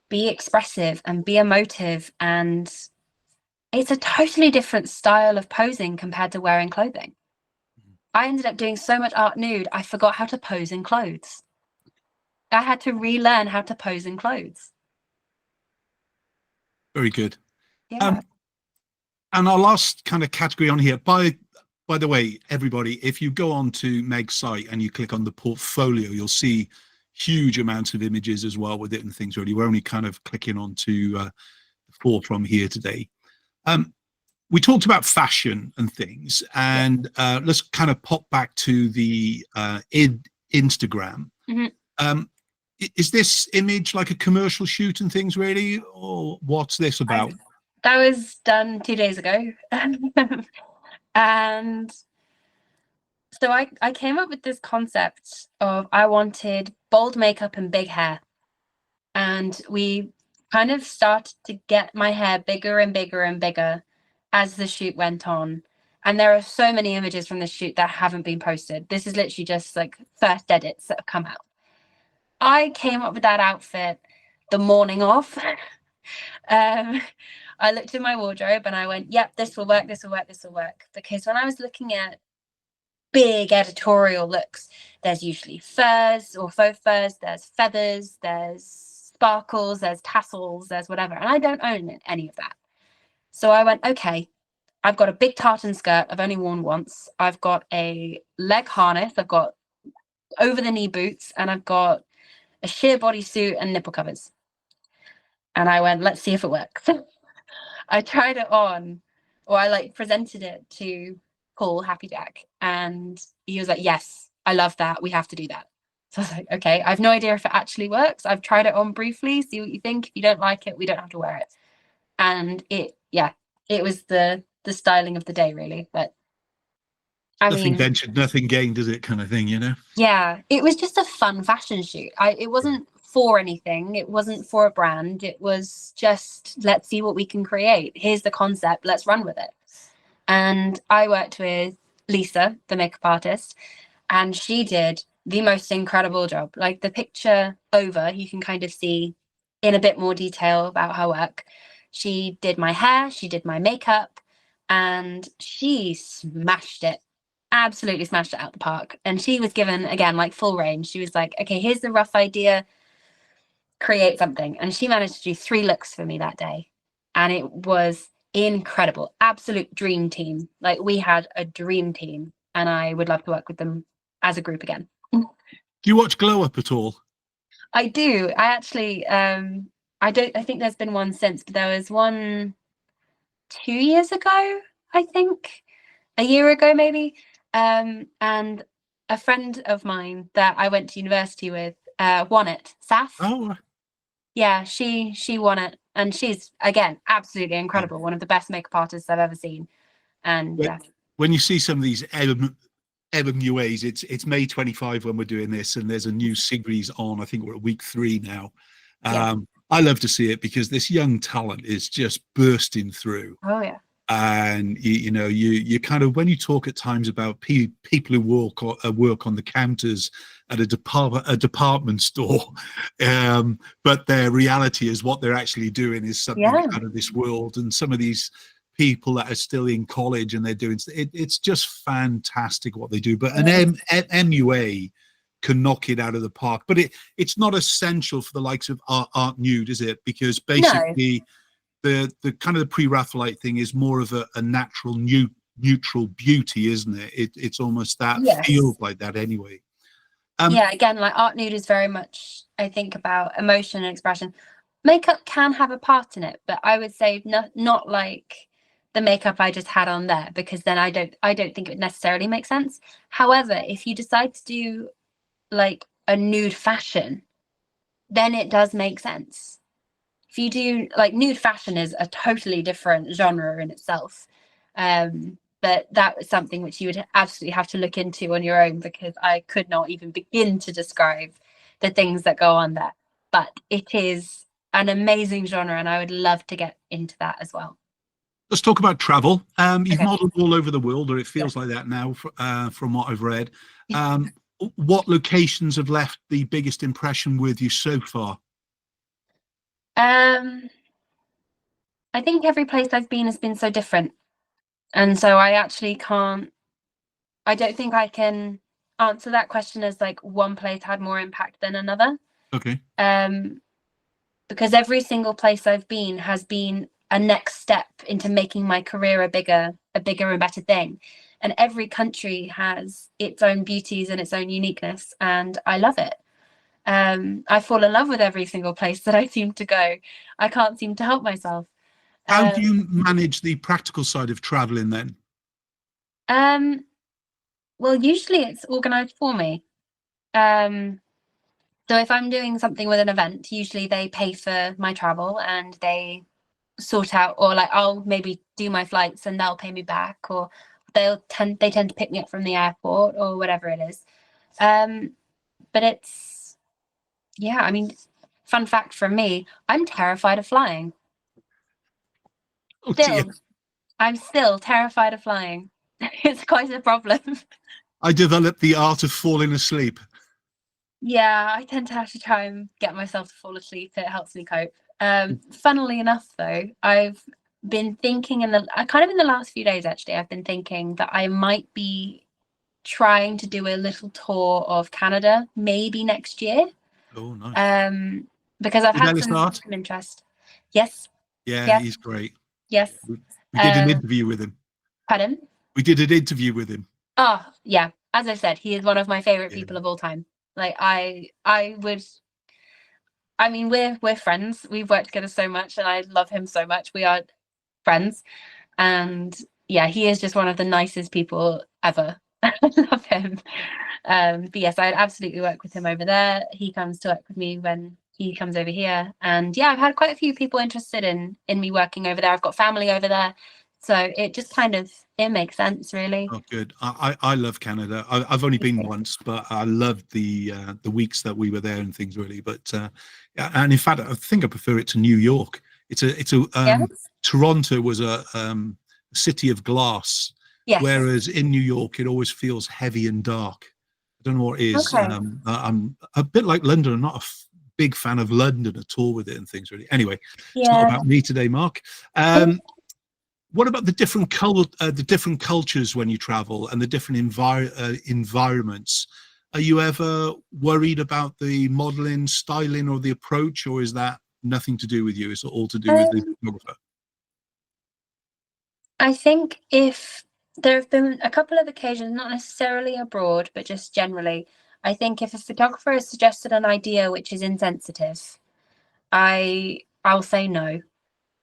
Speaker 2: be expressive and be emotive, and it's a totally different style of posing compared to wearing clothing. I ended up doing so much art nude, I forgot how to pose in clothes. I had to relearn how to pose in clothes.
Speaker 1: Very good.
Speaker 2: Yeah.
Speaker 1: And our last kind of category on here, by the way, everybody, if you go on to Meg's site and you click on the portfolio, you'll see huge amounts of images as well with it and things. Really, we're only kind of clicking on to 4 from here today. We talked about fashion and things, and let's kind of pop back to the Instagram. Mm-hmm. Is this image like a commercial shoot and things, really, or what's this about?
Speaker 2: That was done 2 days ago. And so I came up with this concept of, I wanted bold makeup and big hair. And we kind of started to get my hair bigger and bigger and bigger as the shoot went on. And there are so many images from the shoot that haven't been posted. This is literally just like first edits that have come out. I came up with that outfit the morning of. I looked in my wardrobe and I went, yep, this will work, this will work, this will work. Because when I was looking at big editorial looks, there's usually furs or faux furs, there's feathers, there's sparkles, there's tassels, there's whatever. And I don't own any of that. So I went, okay, I've got a big tartan skirt I've only worn once. I've got a leg harness, I've got over the knee boots, and I've got a sheer bodysuit and nipple covers. And I went, let's see if it works. I tried it on, or I like presented it to Paul Happy Jack, and he was like, yes, I love that. We have to do that. So I was like, okay, I have no idea if it actually works. I've tried it on briefly, see what you think. If you don't like it, we don't have to wear it. And it was the styling of the day, really. But I
Speaker 1: nothing
Speaker 2: mean,
Speaker 1: ventured, nothing gained, is it, kind of thing, you know?
Speaker 2: Yeah, it was just a fun fashion shoot. It wasn't for anything. It wasn't for a brand. It was just, let's see what we can create. Here's the concept. Let's run with it. And I worked with Lisa, the makeup artist, and she did the most incredible job. Like the picture over, you can kind of see in a bit more detail about her work. She did my hair, she did my makeup, and she smashed it. Absolutely smashed it out the park. And she was given, again, like full range. She was like, okay, here's the rough idea, create something. And she managed to do 3 looks for me that day. And it was incredible. Absolute dream team. Like, we had a dream team, and I would love to work with them as a group again.
Speaker 1: Do you watch Glow Up at all?
Speaker 2: I do. I actually, I think there's been one since, but there was one 2 years ago, I think, a year ago, maybe. And a friend of mine that I went to university with won it. Saf.
Speaker 1: Oh,
Speaker 2: yeah, she won it, and she's, again, absolutely incredible. One of the best makeup artists I've ever seen. And
Speaker 1: when you see some of these MUAs, it's May 25 when we're doing this, and there's a new series on. I think we're at week 3 now. I love to see it because this young talent is just bursting through.
Speaker 2: Oh yeah.
Speaker 1: And you kind of, when you talk at times about people who work on the counters at a department store, but their reality is what they're actually doing is something
Speaker 2: Yeah.
Speaker 1: out of this world. And some of these people that are still in college and they're doing it's just fantastic what they do. But an MUA can knock it out of the park, but it's not essential for the likes of art nude, is it? Because basically the kind of the Pre-Raphaelite thing is more of a natural neutral beauty, isn't it? It's almost that feels like that anyway.
Speaker 2: Yeah, again, like art nude is very much, I think, about emotion and expression. Makeup can have a part in it, but I would say not like the makeup I just had on there, because then I don't think it would necessarily make sense. However, if you decide to do like a nude fashion, then it does make sense. If you do like nude fashion is a totally different genre in itself. But that was something which you would absolutely have to look into on your own, because I could not even begin to describe the things that go on there. But it is an amazing genre, and I would love to get into that as well.
Speaker 1: Let's talk about travel. You've modeled all over the world, or it feels like that now, from what I've read. What locations have left the biggest impression with you so far?
Speaker 2: I think every place I've been has been so different. And so I don't think I can answer that question as like one place had more impact than another.
Speaker 1: Okay.
Speaker 2: Because every single place I've been has been a next step into making my career a bigger and better thing. And every country has its own beauties and its own uniqueness, and I love it. I fall in love with every single place that I seem to go. I can't seem to help myself.
Speaker 1: How do you manage the practical side of traveling then?
Speaker 2: Well, usually it's organized for me. So if I'm doing something with an event, usually they pay for my travel and they sort out, or like I'll maybe do my flights and they'll pay me back, or they tend to pick me up from the airport or whatever it is. But it's, yeah, I mean, fun fact from me, I'm terrified of flying. I'm still terrified of flying. It's quite a problem.
Speaker 1: I developed the art of falling asleep.
Speaker 2: Yeah, I tend to have to try and get myself to fall asleep. It helps me cope. Funnily enough, though, I've been thinking in the last few days, actually, I've been thinking that I might be trying to do a little tour of Canada, maybe next year.
Speaker 1: Oh, nice.
Speaker 2: Because I've had some interest. Yes.
Speaker 1: Yeah, he's great.
Speaker 2: Yes.
Speaker 1: We did an interview with him.
Speaker 2: Pardon?
Speaker 1: We did an interview with him.
Speaker 2: Oh, yeah. As I said, he is one of my favorite people of all time. Like I mean, we're friends. We've worked together so much, and I love him so much. We are friends, and yeah, he is just one of the nicest people ever. I love him. But yes, I'd absolutely work with him over there. He comes to work with me when he comes over here, and yeah, I've had quite a few people interested in me working over there. I've got family over there, so it just kind of makes sense, really.
Speaker 1: Oh, good. I love Canada. I've only been once, but I loved the weeks that we were there and things, really. But and in fact, I think I prefer it to New York. Toronto was a city of glass, whereas in New York it always feels heavy and dark. I don't know what it is. I'm a bit like London. I'm not a big fan of London at all with it and things, really. Anyway, it's not about me today, Mark. What about the different cultures when you travel and the different environments? Are you ever worried about the modeling, styling, or the approach, or is that nothing to do with you? Is it all to do with the photographer?
Speaker 2: I think if there have been a couple of occasions, not necessarily abroad, but just generally, I think if a photographer has suggested an idea which is insensitive, I'll say no.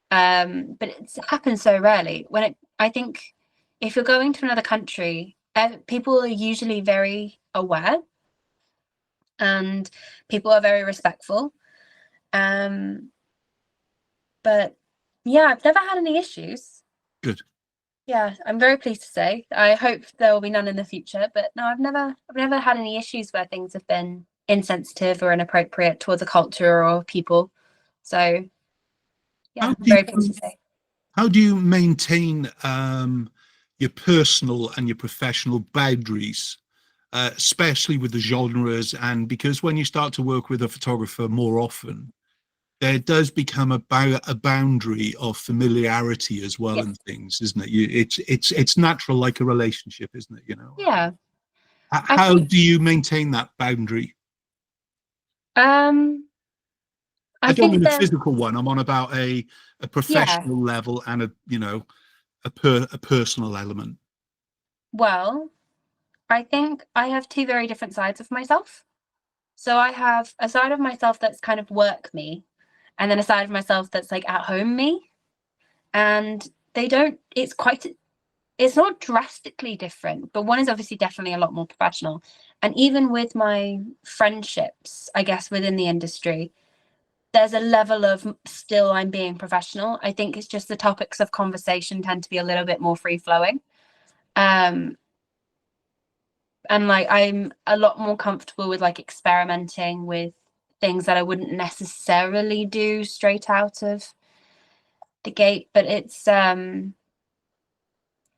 Speaker 2: But it happens so rarely. I think if you're going to another country, people are usually very aware, and people are very respectful. But yeah, I've never had any issues.
Speaker 1: Good.
Speaker 2: Yeah, I'm very pleased to say. I hope there will be none in the future. But no, I've never had any issues where things have been insensitive or inappropriate towards a culture or people. So yeah, I'm very pleased to say.
Speaker 1: How do you maintain your personal and your professional boundaries, especially with the genres? And because when you start to work with a photographer more often, there does become a boundary of familiarity as well,
Speaker 2: Yes.
Speaker 1: and things, isn't it? It's natural, like a relationship, isn't it?
Speaker 2: Yeah. I
Speaker 1: How
Speaker 2: think
Speaker 1: do you maintain that boundary?
Speaker 2: um
Speaker 1: I
Speaker 2: I
Speaker 1: don't mean
Speaker 2: think
Speaker 1: a
Speaker 2: there's
Speaker 1: physical one. I'm on about a
Speaker 2: yeah.
Speaker 1: professional level and a personal element.
Speaker 2: Well, I think I have two very different sides of myself. So I have a side of myself that's kind of work me, and then a side of myself that's like at home me. And they don't, it's not drastically different, but one is obviously definitely a lot more professional. And even with my friendships, I guess within the industry, there's a level of still I'm being professional. I think it's just the topics of conversation tend to be a little bit more free flowing. Um, and like I'm a lot more comfortable with like experimenting with things that I wouldn't necessarily do straight out of the gate. But it's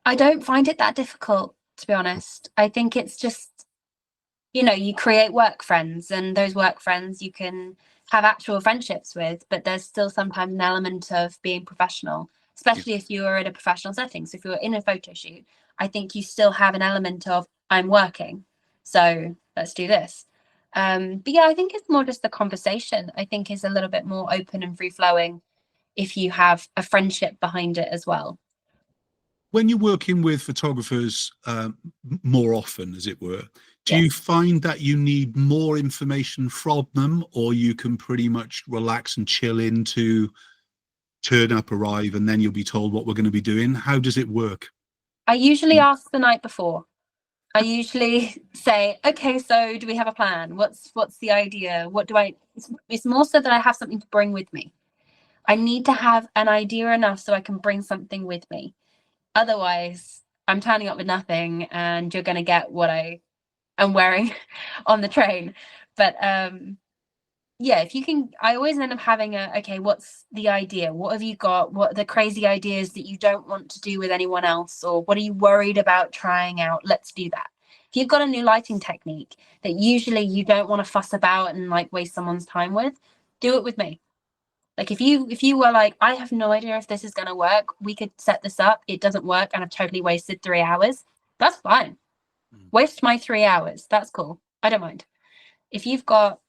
Speaker 2: I don't find it that difficult, to be honest. I think it's just, you create work friends, and those work friends you can have actual friendships with, but there's still sometimes an element of being professional,
Speaker 1: Yeah.
Speaker 2: especially if you are in a professional setting. So if you're in a photo shoot, I think you still have an element of I'm working, so let's do this. But yeah, I think it's more just the conversation, I think, is a little bit more open and free flowing if you have a friendship behind it as well.
Speaker 1: When you're working with photographers more often, as it were, do you
Speaker 2: Yes.
Speaker 1: find that you need more information from them, or you can pretty much relax and chill into turn up, arrive, and then you'll be told what we're going to be doing? How does it work?
Speaker 2: I usually ask the night before. I usually say, okay, so do we have a plan? What's the idea? What do I it's more so that I have something to bring with me. I need to have an idea enough so I can bring something with me. Otherwise, I'm turning up with nothing and you're gonna get what I am wearing on the train. But yeah, if you can, I always end up having okay, what's the idea? What have you got? What are the crazy ideas that you don't want to do with anyone else? Or what are you worried about trying out? Let's do that. If you've got a new lighting technique that usually you don't want to fuss about and like waste someone's time with, do it with me. Like if you were like, I have no idea if this is gonna work, we could set this up, it doesn't work, and I've totally wasted 3 hours, that's fine. Waste my 3 hours. That's cool. I don't mind. If you've got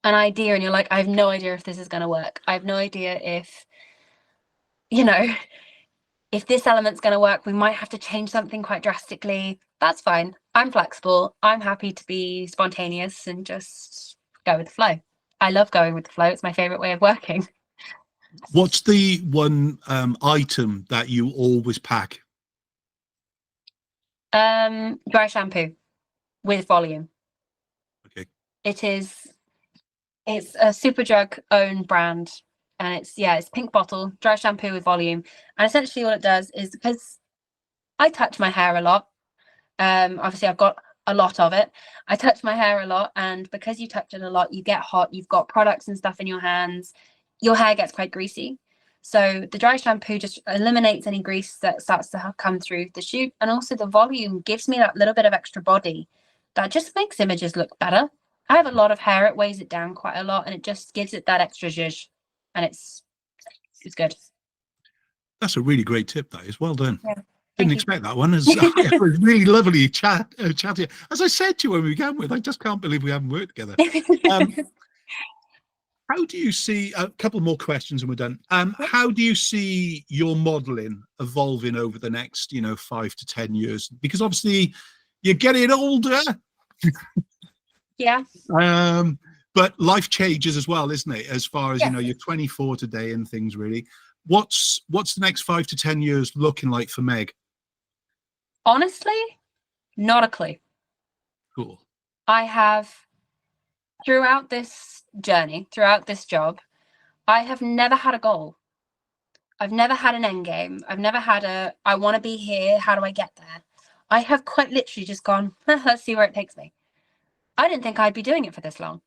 Speaker 2: an idea and you're like, I have no idea if this is going to work, I have no idea if you know if this element's going to work, we might have to change something quite drastically, that's fine. I'm flexible, I'm happy to be spontaneous and just go with the flow. I love going with the flow, it's my favorite way of working.
Speaker 1: What's the one item that you always pack?
Speaker 2: Dry shampoo with volume.
Speaker 1: Okay.
Speaker 2: It's a Superdrug owned brand, and it's pink bottle, dry shampoo with volume. And essentially what it does is, because I touch my hair a lot, obviously I've got a lot of it, I touch my hair a lot, and because you touch it a lot, you get hot, you've got products and stuff in your hands, your hair gets quite greasy. So the dry shampoo just eliminates any grease that starts to come through the shoot, and also the volume gives me that little bit of extra body that just makes images look better. I have a lot of hair, it weighs it down quite a lot, and it just gives it that extra zhuzh, and it's good.
Speaker 1: That's a really great tip. That is well done.
Speaker 2: Yeah,
Speaker 1: Didn't
Speaker 2: thank you.
Speaker 1: expect that one. It was really lovely chatting. As I said to you when we began with, I just can't believe we haven't worked together. How do you see a couple more questions and we're done? How do you see your modeling evolving over the next, 5 to 10 years? Because obviously you're getting older.
Speaker 2: Yeah.
Speaker 1: But life changes as well, isn't it? As far as
Speaker 2: Yes.
Speaker 1: you're 24 today and things really. What's the next 5 to 10 years looking like for Meg?
Speaker 2: Honestly, not a clue.
Speaker 1: Cool.
Speaker 2: I have, throughout this journey, throughout this job, I have never had a goal. I've never had an end game. I've never had I want to be here. How do I get there? I have quite literally just gone, let's see where it takes me. I didn't think I'd be doing it for this long.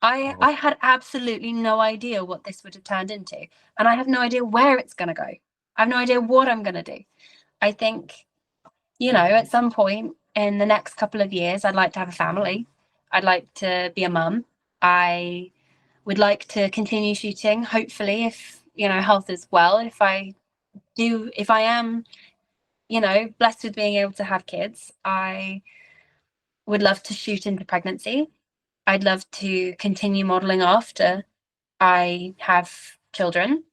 Speaker 2: I had absolutely no idea what this would have turned into, and I have no idea where it's going to go. I have no idea what I'm going to do. I think, you know, at some point in the next couple of years, I'd like to have a family. I'd like to be a mum. I would like to continue shooting, hopefully, if, you know, health is well. If I am, you know, blessed with being able to have kids, I would love to shoot into pregnancy. I'd love to continue modeling after I have children.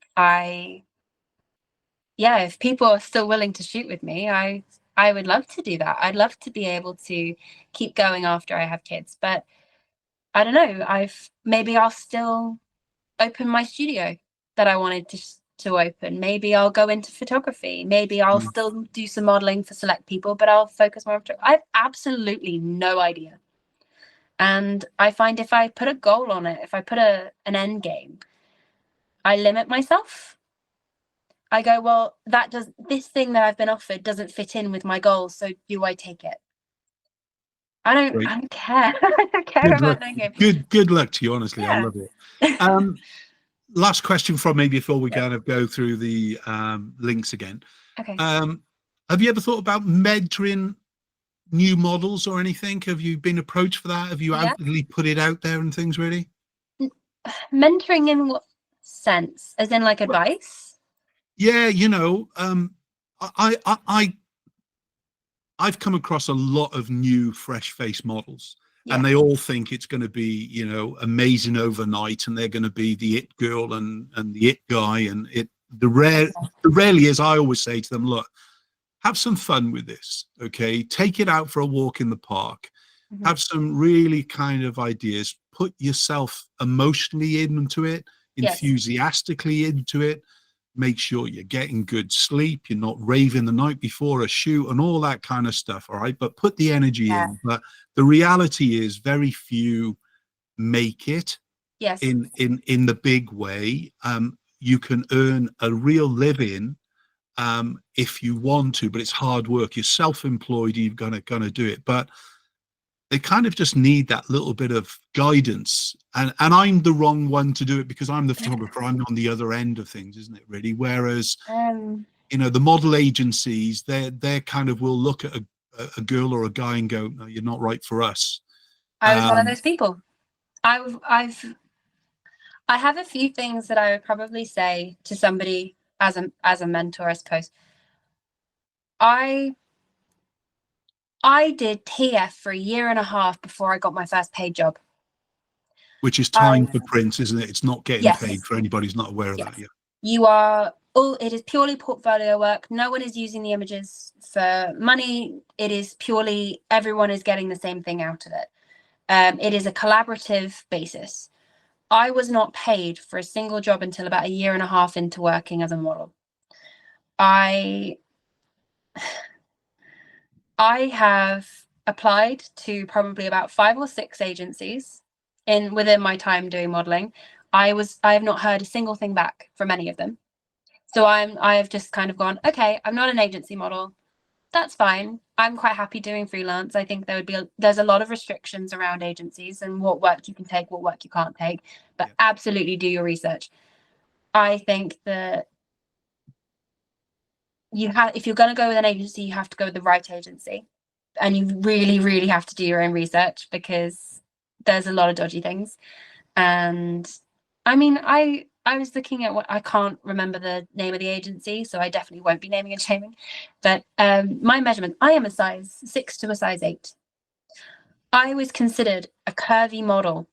Speaker 2: If people are still willing to shoot with me, I would love to do that. I'd love to be able to keep going after I have kids, but I don't know. Maybe I'll still open my studio that I wanted to open. Maybe I'll go into photography. Maybe I'll still do some modeling for select people, but I'll focus more on photography. I have absolutely no idea. And I find if I put a goal on it, if I put an end game, I limit myself. I go, well, this thing that I've been offered doesn't fit in with my goals, so do I take it? I don't care. I don't care about that game.
Speaker 1: Good luck to you, honestly.
Speaker 2: Yeah.
Speaker 1: I love it. Last question from me before we kind of go through the links again.
Speaker 2: Okay.
Speaker 1: Have you ever thought about mentoring new models or anything? Have you been approached for that? Have you outwardly put it out there and things, really?
Speaker 2: Mentoring in what sense? As in like advice?
Speaker 1: Yeah, you know, I've come across a lot of new fresh-faced models, and they all think it's going to be, you know, amazing overnight, and they're going to be the it girl and the it guy, and the rarely is. I always say to them, look, have some fun with this, okay? Take it out for a walk in the park. Have some really kind of ideas. Put yourself emotionally into it, enthusiastically into it. Make sure you're getting good sleep. You're not raving the night before a shoot and all that kind of stuff, all right? But put the energy in. But the reality is very few make it in the big way. You can earn a real living if you want to, but it's hard work. You're self-employed, you're gonna do it. But they kind of just need that little bit of guidance, and I'm the wrong one to do it because I'm the photographer. I'm on the other end of things, isn't it, really? Whereas you know, the model agencies, they kind of will look at a girl or a guy and go, no, you're not right for us.
Speaker 2: I was one of those people. I have a few things that I would probably say to somebody as a mentor, I suppose. I did TF for 1.5 years before I got my first paid job.
Speaker 1: Which is time for prints, isn't it? It's not getting paid, for anybody who's not aware of that yet.
Speaker 2: It is purely portfolio work. No one is using the images for money. It is purely, everyone is getting the same thing out of it. It is a collaborative basis. I was not paid for a single job until about 1.5 years into working as a model. I have applied to probably about 5 or 6 agencies within my time doing modeling. I have not heard a single thing back from any of them. So I have just kind of gone, okay, I'm not an agency model. That's fine. I'm quite happy doing freelance. I think there's a lot of restrictions around agencies and what work you can take, what work you can't take, but absolutely do your research. I think that if you're going to go with an agency, you have to go with the right agency, and you really, really have to do your own research because there's a lot of dodgy things. And I mean, I was looking at I can't remember the name of the agency, so I definitely won't be naming and shaming, but my measurement, I am a size 6 to a size 8. I was considered a curvy model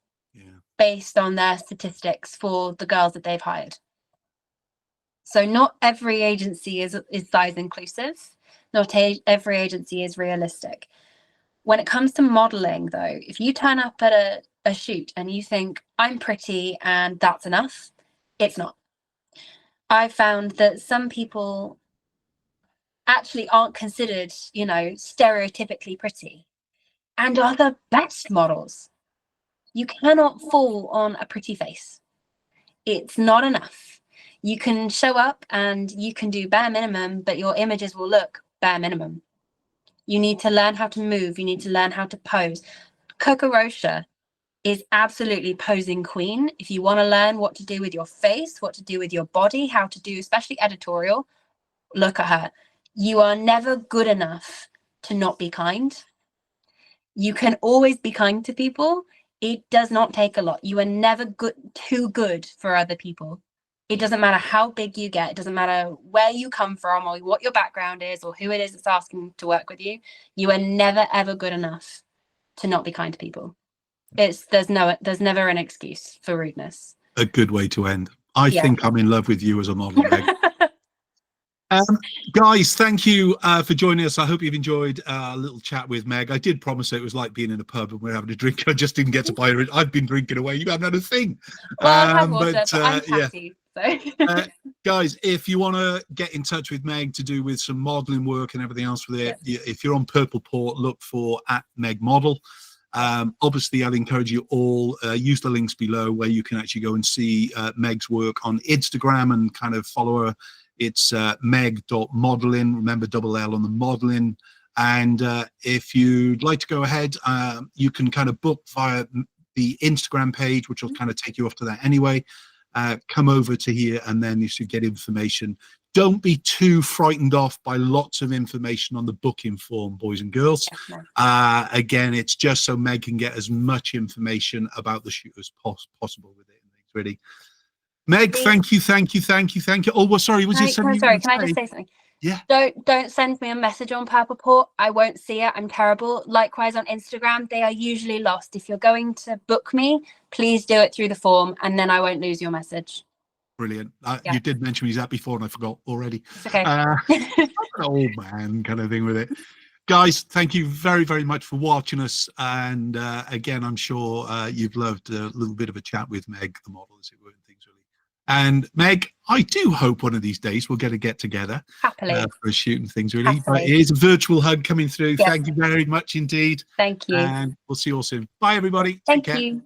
Speaker 2: based on their statistics for the girls that they've hired. So not every agency is size inclusive. Not every agency is realistic. When it comes to modeling, though, if you turn up at a shoot and you think, I'm pretty and that's enough, it's not. I found that some people actually aren't considered, you know, stereotypically pretty and are the best models. You cannot fall on a pretty face. It's not enough. You can show up and you can do bare minimum, but your images will look bare minimum. You need to learn how to move. You need to learn how to pose. Coco Rocha is absolutely posing queen. If you want to learn what to do with your face, what to do with your body, how to do especially editorial, look at her. You are never good enough to not be kind. You can always be kind to people. It does not take a lot. You are never too good for other people. It doesn't matter how big you get. It doesn't matter where you come from or what your background is or who it is that's asking to work with you. You are never, ever good enough to not be kind to people. There's never an excuse for rudeness.
Speaker 1: A good way to end. I think I'm in love with you as a model, Meg. Guys, thank you for joining us. I hope you've enjoyed a little chat with Meg. I did promise it was like being in a pub and we're having a drink. I just didn't get to buy her. I've been drinking away. You haven't had a thing.
Speaker 2: Well, I've had water, but I'm happy. So.
Speaker 1: Guys, if you want to get in touch with Meg to do with some modeling work and everything else with it, if you're on Purple Port, look for @MegModel. Obviously, I'd encourage you all use the links below where you can actually go and see Meg's work on Instagram and kind of follow her. It's meg.modeling. Remember, double L on the modeling. And if you'd like to go ahead, you can kind of book via the Instagram page, which will kind of take you off to that anyway. Come over to here and then you should get information. Don't be too frightened off by lots of information on the booking form, boys and girls. Again, it's just so Meg can get as much information about the shoot as possible with it. Really. Meg, thank you. Oh, well, sorry, was there something?
Speaker 2: Sorry, can I just say something?
Speaker 1: Yeah.
Speaker 2: Don't send me a message on Purple Port. I won't see it. I'm terrible. Likewise on Instagram, they are usually lost. If you're going to book me, please do it through the form, and then I won't lose your message.
Speaker 1: Brilliant. You did mention he's that before, and I forgot already.
Speaker 2: It's okay.
Speaker 1: An old man kind of thing with it. Guys, thank you very, very much for watching us. And again, I'm sure you've loved a little bit of a chat with Meg, the model, as it were, and things really. And Meg, I do hope one of these days we'll get together.
Speaker 2: Happily.
Speaker 1: For a shoot and things really. But it is a virtual hug coming through.
Speaker 2: Yes.
Speaker 1: Thank you very much indeed.
Speaker 2: Thank you.
Speaker 1: And we'll see you all soon. Bye, everybody.
Speaker 2: Thank you.